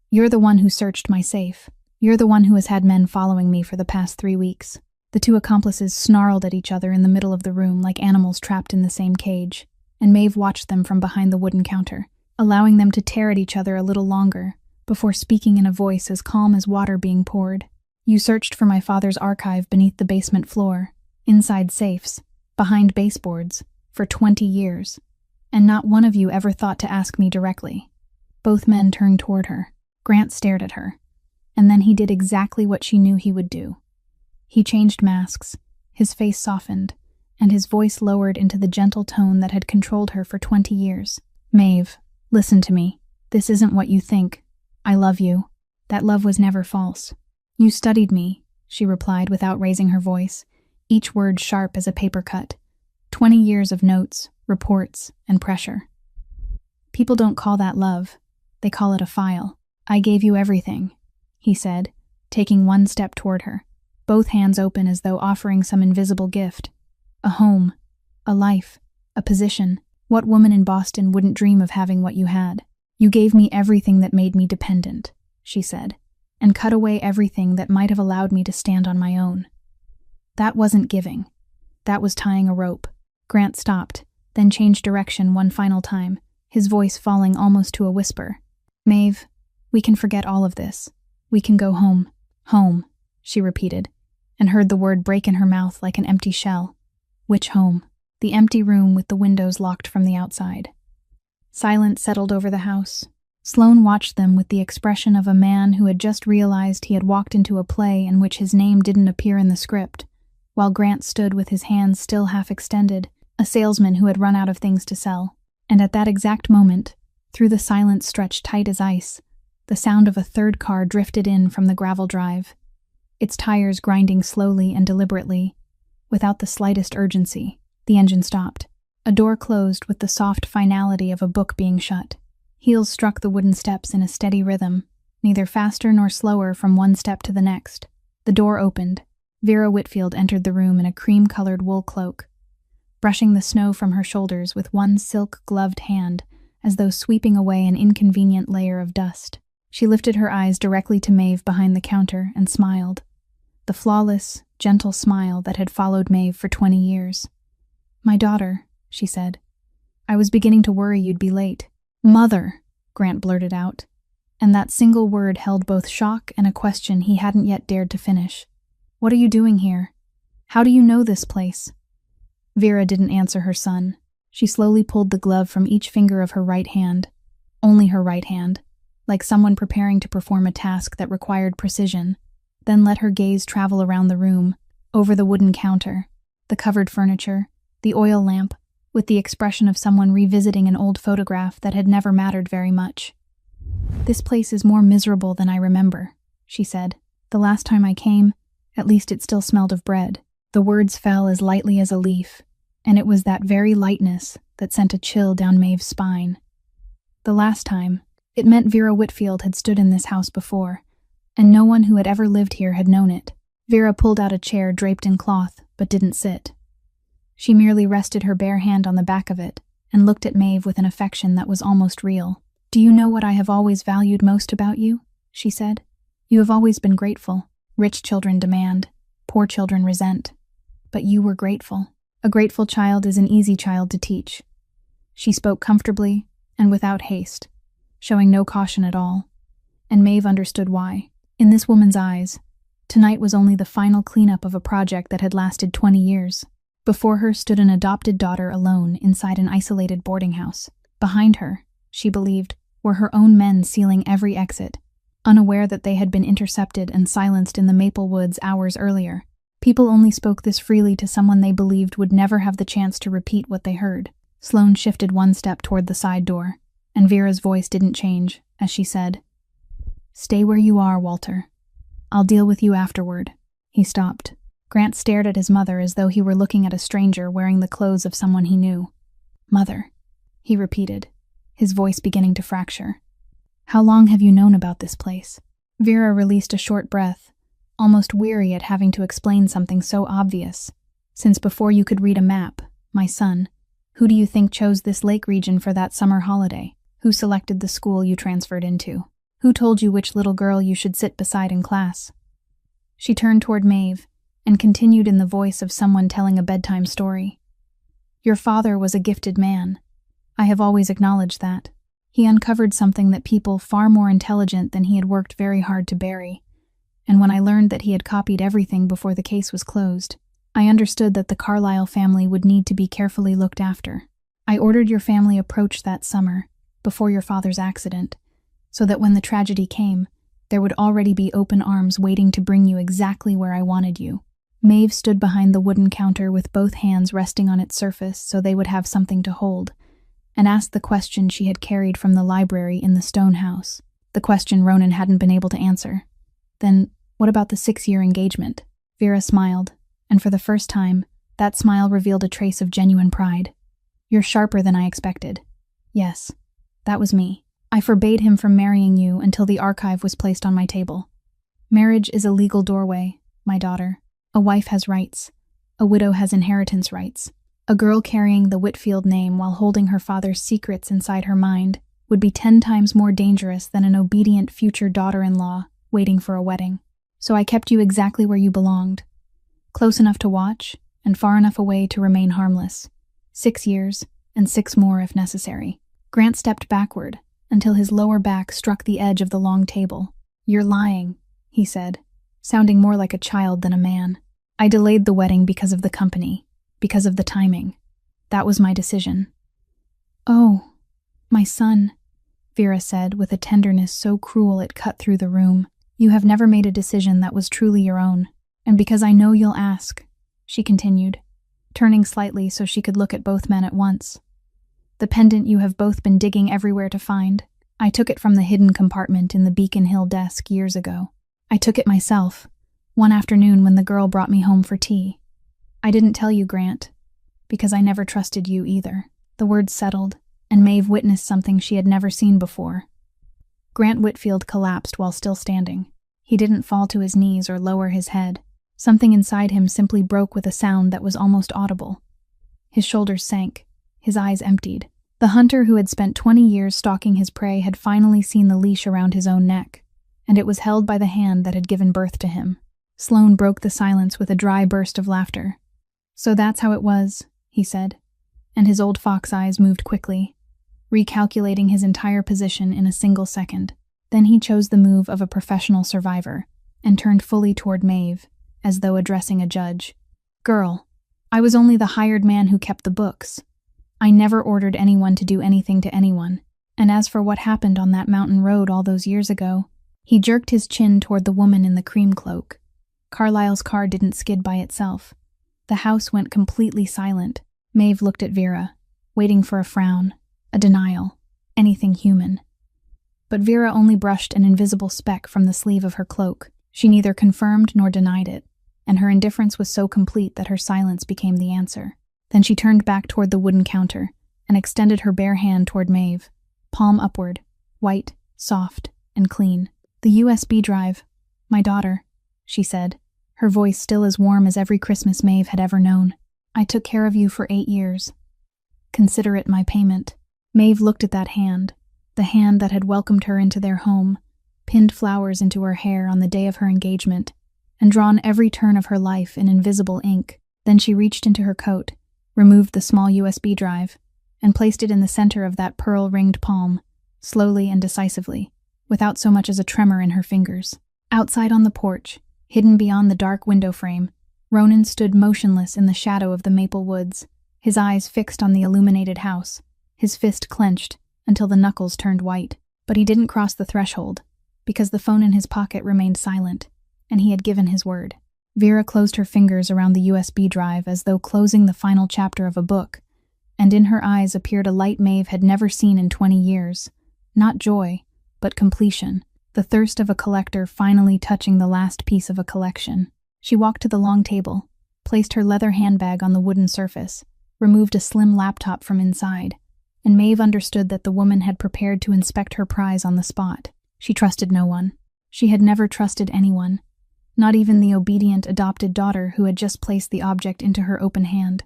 Speaker 1: You're the one who searched my safe. You're the one who has had men following me for the past 3 weeks. The 2 accomplices snarled at each other in the middle of the room like animals trapped in the same cage, and Maeve watched them from behind the wooden counter, allowing them to tear at each other a little longer, before speaking in a voice as calm as water being poured. You searched for my father's archive beneath the basement floor, inside safes, behind baseboards, for 20 years, and not one of you ever thought to ask me directly. Both men turned toward her. Grant stared at her, and then he did exactly what she knew he would do. He changed masks, his face softened, and his voice lowered into the gentle tone that had controlled her for 20 years. Maeve, listen to me. This isn't what you think. I love you. That love was never false. You studied me, she replied without raising her voice, each word sharp as a paper cut. 20 years of notes, reports, and pressure. People don't call that love. They call it a file. I gave you everything, he said, taking one step toward her, both hands open as though offering some invisible gift. A home, a life, a position. What woman in Boston wouldn't dream of having what you had? You gave me everything that made me dependent, she said, and cut away everything that might have allowed me to stand on my own. That wasn't giving. That was tying a rope. Grant stopped, then changed direction one final time, his voice falling almost to a whisper. Maeve, we can forget all of this. We can go home. Home, she repeated, and heard the word break in her mouth like an empty shell. Which home? The empty room with the windows locked from the outside. Silence settled over the house. Sloane watched them with the expression of a man who had just realized he had walked into a play in which his name didn't appear in the script, while Grant stood with his hands still half extended, a salesman who had run out of things to sell. And at that exact moment, Through the silence stretched tight as ice, the sound of a third car drifted in from the gravel drive, its tires grinding slowly and deliberately. Without the slightest urgency, the engine stopped. A door closed with the soft finality of a book being shut. Heels struck the wooden steps in a steady rhythm, neither faster nor slower from one step to the next. The door opened. Vera Whitfield entered the room in a cream-colored wool cloak, brushing the snow from her shoulders with one silk-gloved hand, as though sweeping away an inconvenient layer of dust. She lifted her eyes directly to Maeve behind the counter and smiled. The flawless, gentle smile that had followed Maeve for 20 years. "My daughter," she said. "I was beginning to worry you'd be late." "Mother," Grant blurted out, and that single word held both shock and a question he hadn't yet dared to finish. "What are you doing here? How do you know this place?" Vera didn't answer her son. She slowly pulled the glove from each finger of her right hand, only her right hand, like someone preparing to perform a task that required precision, then let her gaze travel around the room, over the wooden counter, the covered furniture, the oil lamp, with the expression of someone revisiting an old photograph that had never mattered very much. "This place is more miserable than I remember," she said. "The last time I came, at least it still smelled of bread." The words fell as lightly as a leaf, and it was that very lightness that sent a chill down Maeve's spine. The last time, it meant Vera Whitfield had stood in this house before, and no one who had ever lived here had known it. Vera pulled out a chair draped in cloth, but didn't sit. She merely rested her bare hand on the back of it and looked at Maeve with an affection that was almost real. "Do you know what I have always valued most about you?" she said. "You have always been grateful. Rich children demand, poor children resent. But you were grateful. A grateful child is an easy child to teach." She spoke comfortably and without haste, showing no caution at all, and Maeve understood why. In this woman's eyes, tonight was only the final cleanup of a project that had lasted 20 years. Before her stood an adopted daughter alone inside an isolated boarding house. Behind her, she believed, were her own men sealing every exit, unaware that they had been intercepted and silenced in the maple woods hours earlier. People only spoke this freely to someone they believed would never have the chance to repeat what they heard. Sloane shifted one step toward the side door, and Vera's voice didn't change as she said, "Stay where you are, Walter. I'll deal with you afterward." He stopped. Grant stared at his mother as though he were looking at a stranger wearing the clothes of someone he knew. "Mother," he repeated, his voice beginning to fracture. "How long have you known about this place?" Vera released a short breath, almost weary at having to explain something so obvious. "Since before you could read a map, my son. Who do you think chose this lake region for that summer holiday? Who selected the school you transferred into? Who told you which little girl you should sit beside in class?" She turned toward Maeve and continued in the voice of someone telling a bedtime story. "Your father was a gifted man. I have always acknowledged that. He uncovered something that people far more intelligent than he had worked very hard to bury. And when I learned that he had copied everything before the case was closed, I understood that the Carlyle family would need to be carefully looked after. I ordered your family approached that summer, before your father's accident, so that when the tragedy came, there would already be open arms waiting to bring you exactly where I wanted you." Maeve stood behind the wooden counter with both hands resting on its surface so they would have something to hold, and asked the question she had carried from the library in the stone house, the question Ronan hadn't been able to answer. "Then, what about the 6-year engagement?" Vera smiled, and for the first time, that smile revealed a trace of genuine pride. "You're sharper than I expected. Yes, that was me. I forbade him from marrying you until the archive was placed on my table. Marriage is a legal doorway, my daughter. A wife has rights. A widow has inheritance rights. A girl carrying the Whitfield name while holding her father's secrets inside her mind would be 10 times more dangerous than an obedient future daughter-in-law waiting for a wedding. So I kept you exactly where you belonged, close enough to watch and far enough away to remain harmless. 6 years, and 6 more if necessary." Grant stepped backward until his lower back struck the edge of the long table. "You're lying," he said, sounding more like a child than a man. "I delayed the wedding because of the company, because of the timing. That was my decision." "Oh, my son," Vera said with a tenderness so cruel it cut through the room. "You have never made a decision that was truly your own. And because I know you'll ask," she continued, turning slightly so she could look at both men at once. The pendant you have both been digging everywhere to find. I took it from the hidden compartment in the Beacon Hill desk years ago. I took it myself, one afternoon when the girl brought me home for tea. I didn't tell you, Grant, because I never trusted you either." The words settled, and Maeve witnessed something she had never seen before. Grant Whitfield collapsed while still standing. He didn't fall to his knees or lower his head. Something inside him simply broke with a sound that was almost audible. His shoulders sank, his eyes emptied. The hunter who had spent 20 years stalking his prey had finally seen the leash around his own neck, and it was held by the hand that had given birth to him. Sloane broke the silence with a dry burst of laughter. "So that's how it was," he said, and his old fox eyes moved quickly, recalculating his entire position in a single second. Then he chose the move of a professional survivor and turned fully toward Maeve, as though addressing a judge. "Girl, I was only the hired man who kept the books. I never ordered anyone to do anything to anyone. And as for what happened on that mountain road all those years ago," he jerked his chin toward the woman in the cream cloak. "Carlyle's car didn't skid by itself. The house went completely silent." Maeve looked at Vera, waiting for a frown, a denial, anything human. But Vera only brushed an invisible speck from the sleeve of her cloak. She neither confirmed nor denied it, and her indifference was so complete that her silence became the answer. Then she turned back toward the wooden counter and extended her bare hand toward Maeve, palm upward, white, soft, and clean. "The USB drive, my daughter," she said, her voice still as warm as every Christmas Maeve had ever known. "I took care of you for 8 years. Consider it my payment." Maeve looked at that hand, the hand that had welcomed her into their home, pinned flowers into her hair on the day of her engagement, and drawn every turn of her life in invisible ink. Then she reached into her coat, removed the small USB drive, and placed it in the center of that pearl-ringed palm, slowly and decisively, without so much as a tremor in her fingers. Outside on the porch, hidden beyond the dark window frame, Ronan stood motionless in the shadow of the maple woods, his eyes fixed on the illuminated house, his fist clenched until the knuckles turned white. But he didn't cross the threshold, because the phone in his pocket remained silent, and he had given his word. Vera closed her fingers around the USB drive as though closing the final chapter of a book, and in her eyes appeared a light Maeve had never seen in 20 years. Not joy, but completion, the thirst of a collector finally touching the last piece of a collection. She walked to the long table, placed her leather handbag on the wooden surface, removed a slim laptop from inside, and Maeve understood that the woman had prepared to inspect her prize on the spot. She trusted no one. She had never trusted anyone, not even the obedient adopted daughter who had just placed the object into her open hand.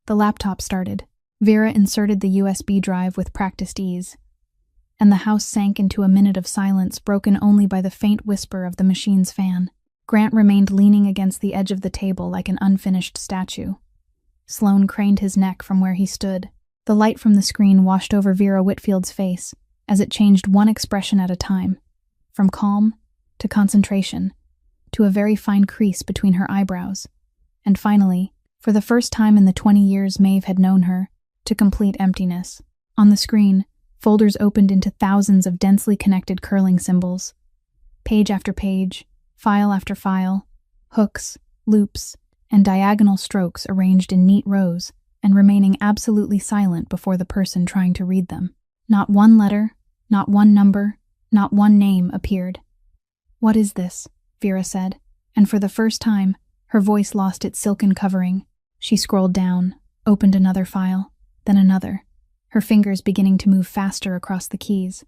Speaker 1: The laptop started. Vera inserted the USB drive with practiced ease, and the house sank into a minute of silence broken only by the faint whisper of the machine's fan. Grant remained leaning against the edge of the table like an unfinished statue. Sloane craned his neck from where he stood. The light from the screen washed over Vera Whitfield's face as it changed one expression at a time, from calm to concentration, to a very fine crease between her eyebrows, and finally, for the first time in the 20 years Maeve had known her, to complete emptiness. On the screen, folders opened into thousands of densely connected curling symbols. Page after page, file after file, hooks, loops, and diagonal strokes arranged in neat rows and remaining absolutely silent before the person trying to read them. Not one letter, not one number, not one name appeared. "What is this?" Vera said, and for the first time, her voice lost its silken covering. She scrolled down, opened another file, then another, her fingers beginning to move faster across the keys.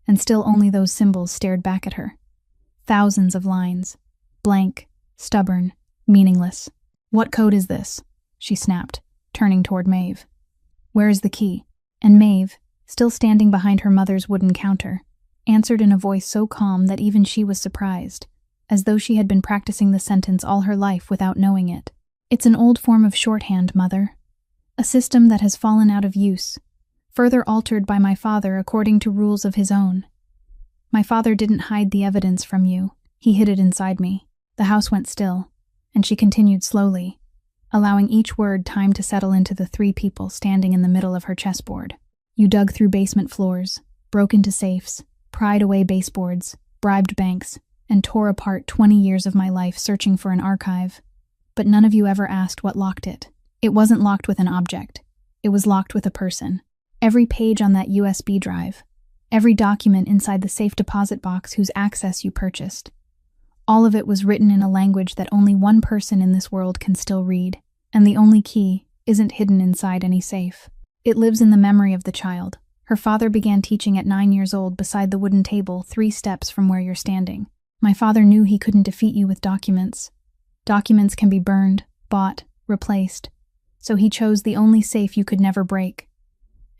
Speaker 1: And still only those symbols stared back at her. Thousands of lines, blank, stubborn, meaningless. "What code is this?" she snapped, turning toward Maeve. "Where is the key?" And Maeve, still standing behind her mother's wooden counter, answered in a voice so calm that even she was surprised, as though she had been practicing the sentence all her life without knowing it. "It's an old form of shorthand, Mother. A system that has fallen out of use, further altered by my father according to rules of his own. My father didn't hide the evidence from you. He hid it inside me." The house went still, and she continued slowly, allowing each word time to settle into the 3 people standing in the middle of her chessboard. "You dug through basement floors, broke into safes, pried away baseboards, bribed banks, and tore apart 20 years of my life searching for an archive. But none of you ever asked what locked it. It wasn't locked with an object. It was locked with a person. Every page on that USB drive. Every document inside the safe deposit box whose access you purchased. All of it was written in a language that only one person in this world can still read, and the only key isn't hidden inside any safe. It lives in the memory of the child. Her father began teaching at 9 years old beside the wooden table 3 steps from where you're standing. My father knew he couldn't defeat you with documents. Documents can be burned, bought, replaced. So he chose the only safe you could never break.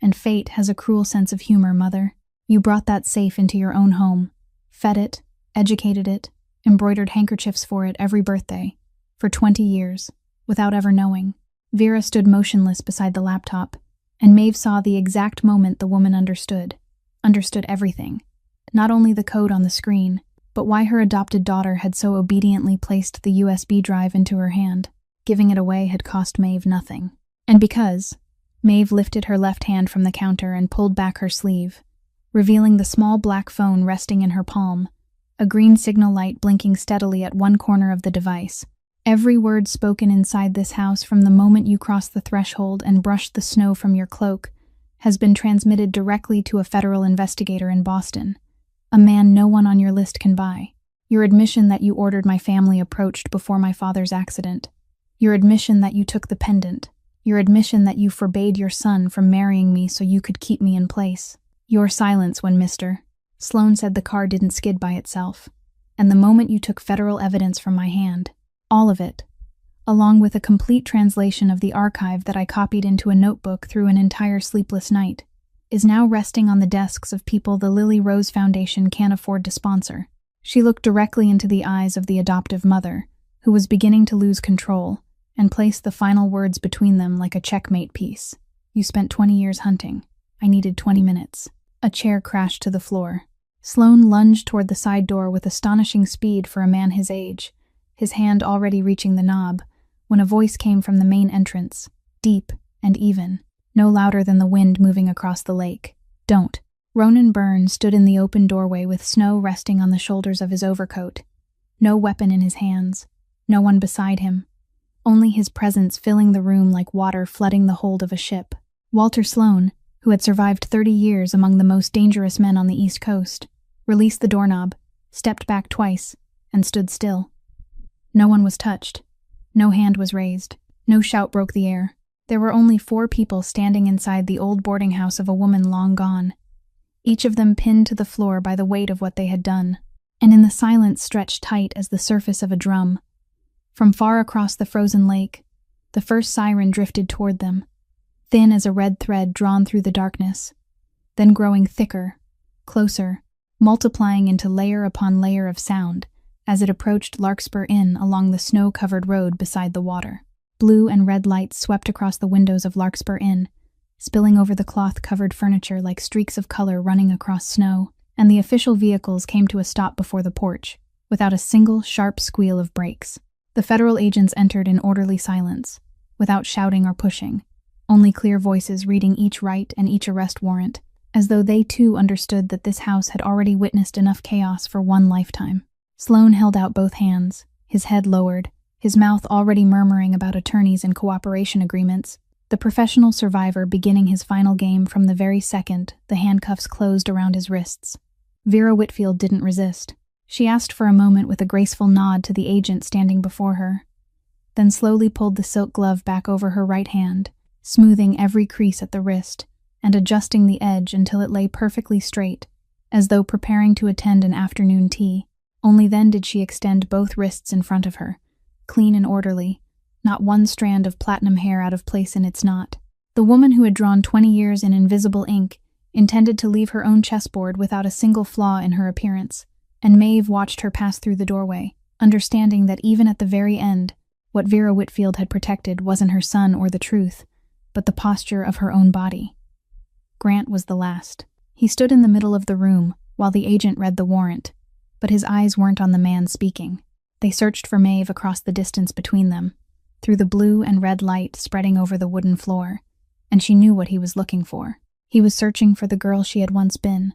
Speaker 1: And fate has a cruel sense of humor, Mother. You brought that safe into your own home, fed it, educated it, embroidered handkerchiefs for it every birthday, for 20 years, without ever knowing. Vera stood motionless beside the laptop, and Maeve saw the exact moment the woman understood everything. Not only the code on the screen, but why her adopted daughter had so obediently placed the USB drive into her hand. Giving it away had cost Maeve nothing. And because, Maeve lifted her left hand from the counter and pulled back her sleeve, revealing the small black phone resting in her palm, a green signal light blinking steadily at one corner of the device. Every word spoken inside this house from the moment you crossed the threshold and brushed the snow from your cloak has been transmitted directly to a federal investigator in Boston, a man no one on your list can buy. Your admission that you ordered my family approached before my father's accident. Your admission that you took the pendant. Your admission that you forbade your son from marrying me so you could keep me in place. Your silence when Mr. Sloan said the car didn't skid by itself. And the moment you took federal evidence from my hand. All of it, along with a complete translation of the archive that I copied into a notebook through an entire sleepless night, is now resting on the desks of people the Lily Rose Foundation can't afford to sponsor. She looked directly into the eyes of the adoptive mother, who was beginning to lose control, and placed the final words between them like a checkmate piece. You spent 20 years hunting. I needed 20 minutes. A chair crashed to the floor. Sloan lunged toward the side door with astonishing speed for a man his age, his hand already reaching the knob, when a voice came from the main entrance, deep and even, no louder than the wind moving across the lake. Don't. Ronan Byrne stood in the open doorway with snow resting on the shoulders of his overcoat. No weapon in his hands, no one beside him, only his presence filling the room like water flooding the hold of a ship. Walter Sloan, who had survived 30 years among the most dangerous men on the East Coast, released the doorknob, stepped back twice, and stood still. No one was touched. No hand was raised. No shout broke the air. There were only 4 people standing inside the old boarding house of a woman long gone, each of them pinned to the floor by the weight of what they had done, and in the silence stretched tight as the surface of a drum. From far across the frozen lake, the first siren drifted toward them, thin as a red thread drawn through the darkness, then growing thicker, closer, multiplying into layer upon layer of sound, as it approached Larkspur Inn along the snow-covered road beside the water. Blue and red lights swept across the windows of Larkspur Inn, spilling over the cloth-covered furniture like streaks of color running across snow, and the official vehicles came to a stop before the porch, without a single sharp squeal of brakes. The federal agents entered in orderly silence, without shouting or pushing, only clear voices reading each right and each arrest warrant, as though they too understood that this house had already witnessed enough chaos for one lifetime. Sloan held out both hands, his head lowered, his mouth already murmuring about attorneys and cooperation agreements, the professional survivor beginning his final game from the very second the handcuffs closed around his wrists. Vera Whitfield didn't resist. She asked for a moment with a graceful nod to the agent standing before her, then slowly pulled the silk glove back over her right hand, smoothing every crease at the wrist and adjusting the edge until it lay perfectly straight, as though preparing to attend an afternoon tea. Only then did she extend both wrists in front of her, clean and orderly, not one strand of platinum hair out of place in its knot. The woman who had drawn 20 years in invisible ink intended to leave her own chessboard without a single flaw in her appearance, and Maeve watched her pass through the doorway, understanding that even at the very end, what Vera Whitfield had protected wasn't her son or the truth, but the posture of her own body. Grant was the last. He stood in the middle of the room while the agent read the warrant, but his eyes weren't on the man speaking. They searched for Maeve across the distance between them, through the blue and red light spreading over the wooden floor, and she knew what he was looking for. He was searching for the girl she had once been,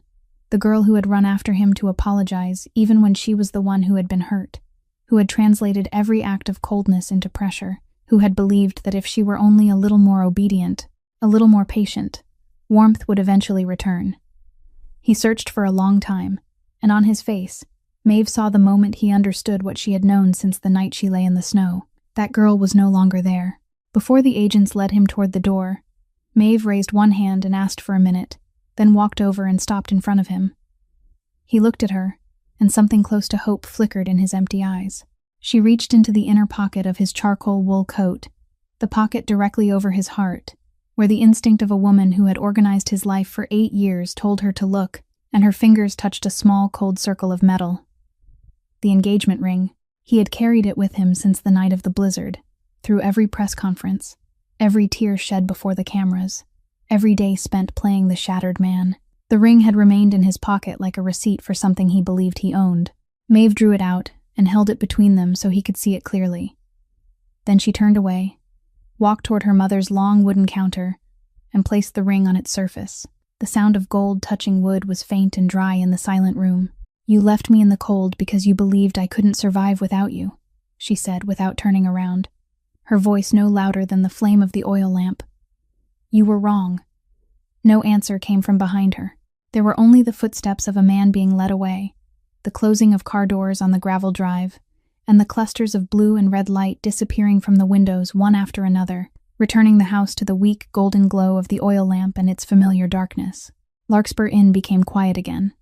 Speaker 1: the girl who had run after him to apologize even when she was the one who had been hurt, who had translated every act of coldness into pressure, who had believed that if she were only a little more obedient, a little more patient. Warmth would eventually return. He searched for a long time, and on his face, Maeve saw the moment he understood what she had known since the night she lay in the snow. That girl was no longer there. Before the agents led him toward the door, Maeve raised one hand and asked for a minute, then walked over and stopped in front of him. He looked at her, and something close to hope flickered in his empty eyes. She reached into the inner pocket of his charcoal wool coat, the pocket directly over his heart, where the instinct of a woman who had organized his life for 8 years told her to look, and her fingers touched a small, cold circle of metal. The engagement ring. He had carried it with him since the night of the blizzard, through every press conference, every tear shed before the cameras, every day spent playing the shattered man. The ring had remained in his pocket like a receipt for something he believed he owned. Maeve drew it out and held it between them so he could see it clearly. Then she turned away, walked toward her mother's long wooden counter, and placed the ring on its surface. The sound of gold touching wood was faint and dry in the silent room. "You left me in the cold because you believed I couldn't survive without you," she said without turning around, her voice no louder than the flame of the oil lamp. "You were wrong." No answer came from behind her. There were only the footsteps of a man being led away, the closing of car doors on the gravel drive, and the clusters of blue and red light disappearing from the windows one after another, returning the house to the weak golden glow of the oil lamp and its familiar darkness. Larkspur Inn became quiet again.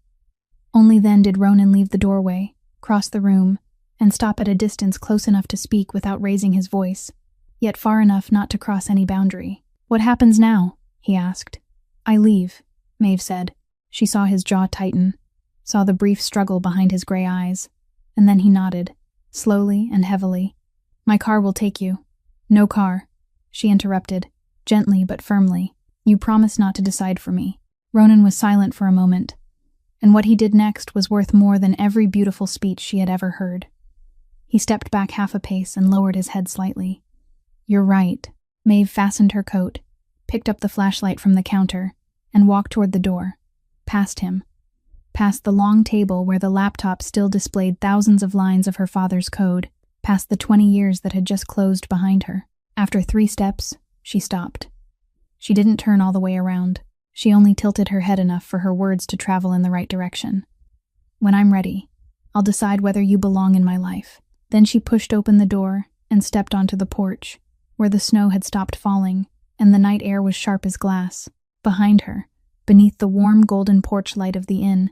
Speaker 1: Only then did Ronan leave the doorway, cross the room, and stop at a distance close enough to speak without raising his voice, yet far enough not to cross any boundary. "What happens now?" he asked. "I leave," Maeve said. She saw his jaw tighten, saw the brief struggle behind his gray eyes, and then he nodded, slowly and heavily. "My car will take you." "No car," she interrupted, gently but firmly. "You promised not to decide for me." Ronan was silent for a moment, and what he did next was worth more than every beautiful speech she had ever heard. He stepped back half a pace and lowered his head slightly. "You're right." Maeve fastened her coat, picked up the flashlight from the counter, and walked toward the door, past him, past the long table where the laptop still displayed thousands of lines of her father's code, past the 20 years that had just closed behind her. After 3 steps, she stopped. She didn't turn all the way around. She only tilted her head enough for her words to travel in the right direction. "When I'm ready, I'll decide whether you belong in my life." Then she pushed open the door and stepped onto the porch, where the snow had stopped falling and the night air was sharp as glass. Behind her, beneath the warm golden porch light of the inn,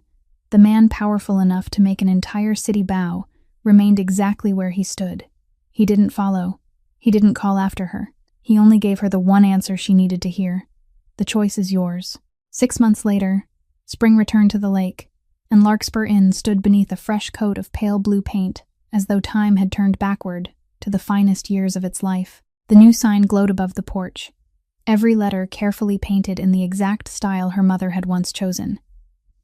Speaker 1: the man powerful enough to make an entire city bow remained exactly where he stood. He didn't follow. He didn't call after her. He only gave her the one answer she needed to hear. "The choice is yours." 6 months later, spring returned to the lake, and Larkspur Inn stood beneath a fresh coat of pale blue paint, as though time had turned backward to the finest years of its life. The new sign glowed above the porch, every letter carefully painted in the exact style her mother had once chosen.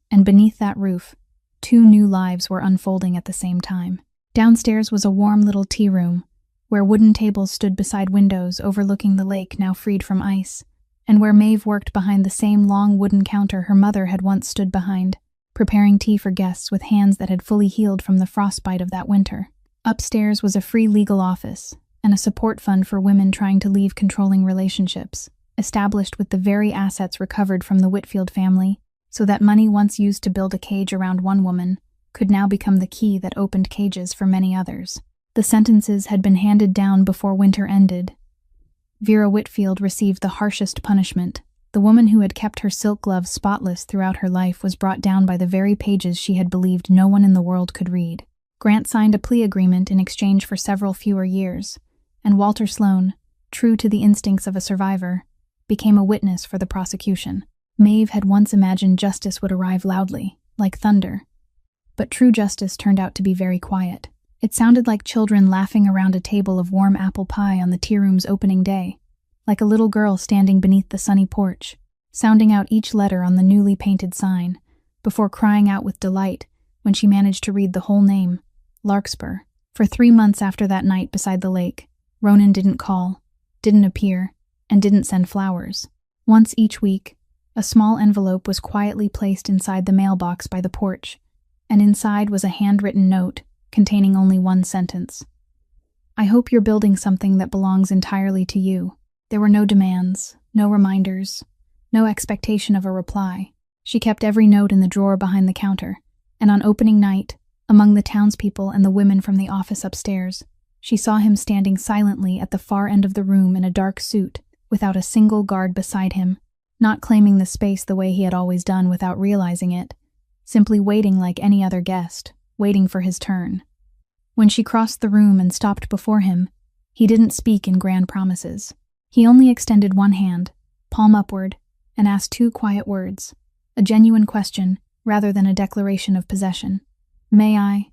Speaker 1: And beneath that roof, 2 new lives were unfolding at the same time. Downstairs was a warm little tea room, where wooden tables stood beside windows overlooking the lake now freed from ice, and where Maeve worked behind the same long wooden counter her mother had once stood behind, preparing tea for guests with hands that had fully healed from the frostbite of that winter. Upstairs was a free legal office, and a support fund for women trying to leave controlling relationships, established with the very assets recovered from the Whitfield family, so that money once used to build a cage around one woman could now become the key that opened cages for many others. The sentences had been handed down before winter ended. Vera Whitfield received the harshest punishment. The woman who had kept her silk gloves spotless throughout her life was brought down by the very pages she had believed no one in the world could read. Grant signed a plea agreement in exchange for several fewer years, and Walter Sloane, true to the instincts of a survivor, became a witness for the prosecution. Maeve had once imagined justice would arrive loudly, like thunder, but true justice turned out to be very quiet. It sounded like children laughing around a table of warm apple pie on the tea room's opening day, like a little girl standing beneath the sunny porch, sounding out each letter on the newly painted sign, before crying out with delight when she managed to read the whole name, Larkspur. For 3 months after that night beside the lake, Ronan didn't call, didn't appear, and didn't send flowers. Once each week, a small envelope was quietly placed inside the mailbox by the porch, and inside was a handwritten note containing only one sentence. "I hope you're building something that belongs entirely to you. There were no demands, no reminders, no expectation of a reply. She kept every note in the drawer behind the counter, and on opening night, among the townspeople and the women from the office upstairs, she saw him standing silently at the far end of the room in a dark suit, without a single guard beside him, not claiming the space the way he had always done without realizing it, simply waiting like any other guest, waiting for his turn. When she crossed the room and stopped before him, he didn't speak in grand promises. He only extended one hand, palm upward, and asked two quiet words, a genuine question rather than a declaration of possession. "May I?"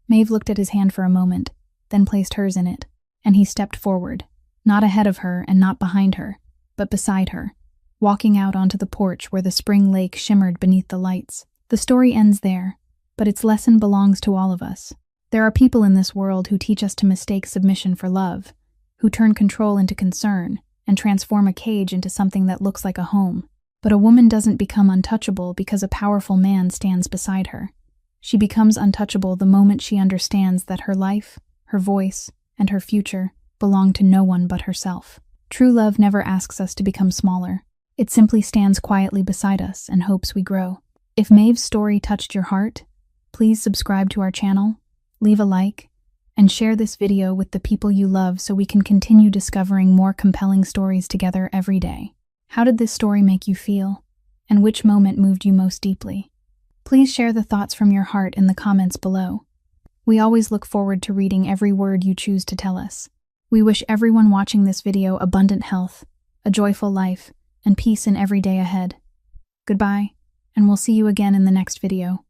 Speaker 1: Maeve looked at his hand for a moment, then placed hers in it, and he stepped forward, not ahead of her and not behind her, but beside her, walking out onto the porch where the spring lake shimmered beneath the lights. The story ends there, but its lesson belongs to all of us. There are people in this world who teach us to mistake submission for love, who turn control into concern and transform a cage into something that looks like a home. But a woman doesn't become untouchable because a powerful man stands beside her. She becomes untouchable the moment she understands that her life, her voice, and her future belong to no one but herself. True love never asks us to become smaller. It simply stands quietly beside us and hopes we grow. If Maeve's story touched your heart, please subscribe to our channel, leave a like, and share this video with the people you love so we can continue discovering more compelling stories together every day. How did this story make you feel? And which moment moved you most deeply? Please share the thoughts from your heart in the comments below. We always look forward to reading every word you choose to tell us. We wish everyone watching this video abundant health, a joyful life, and peace in every day ahead. Goodbye, and we'll see you again in the next video.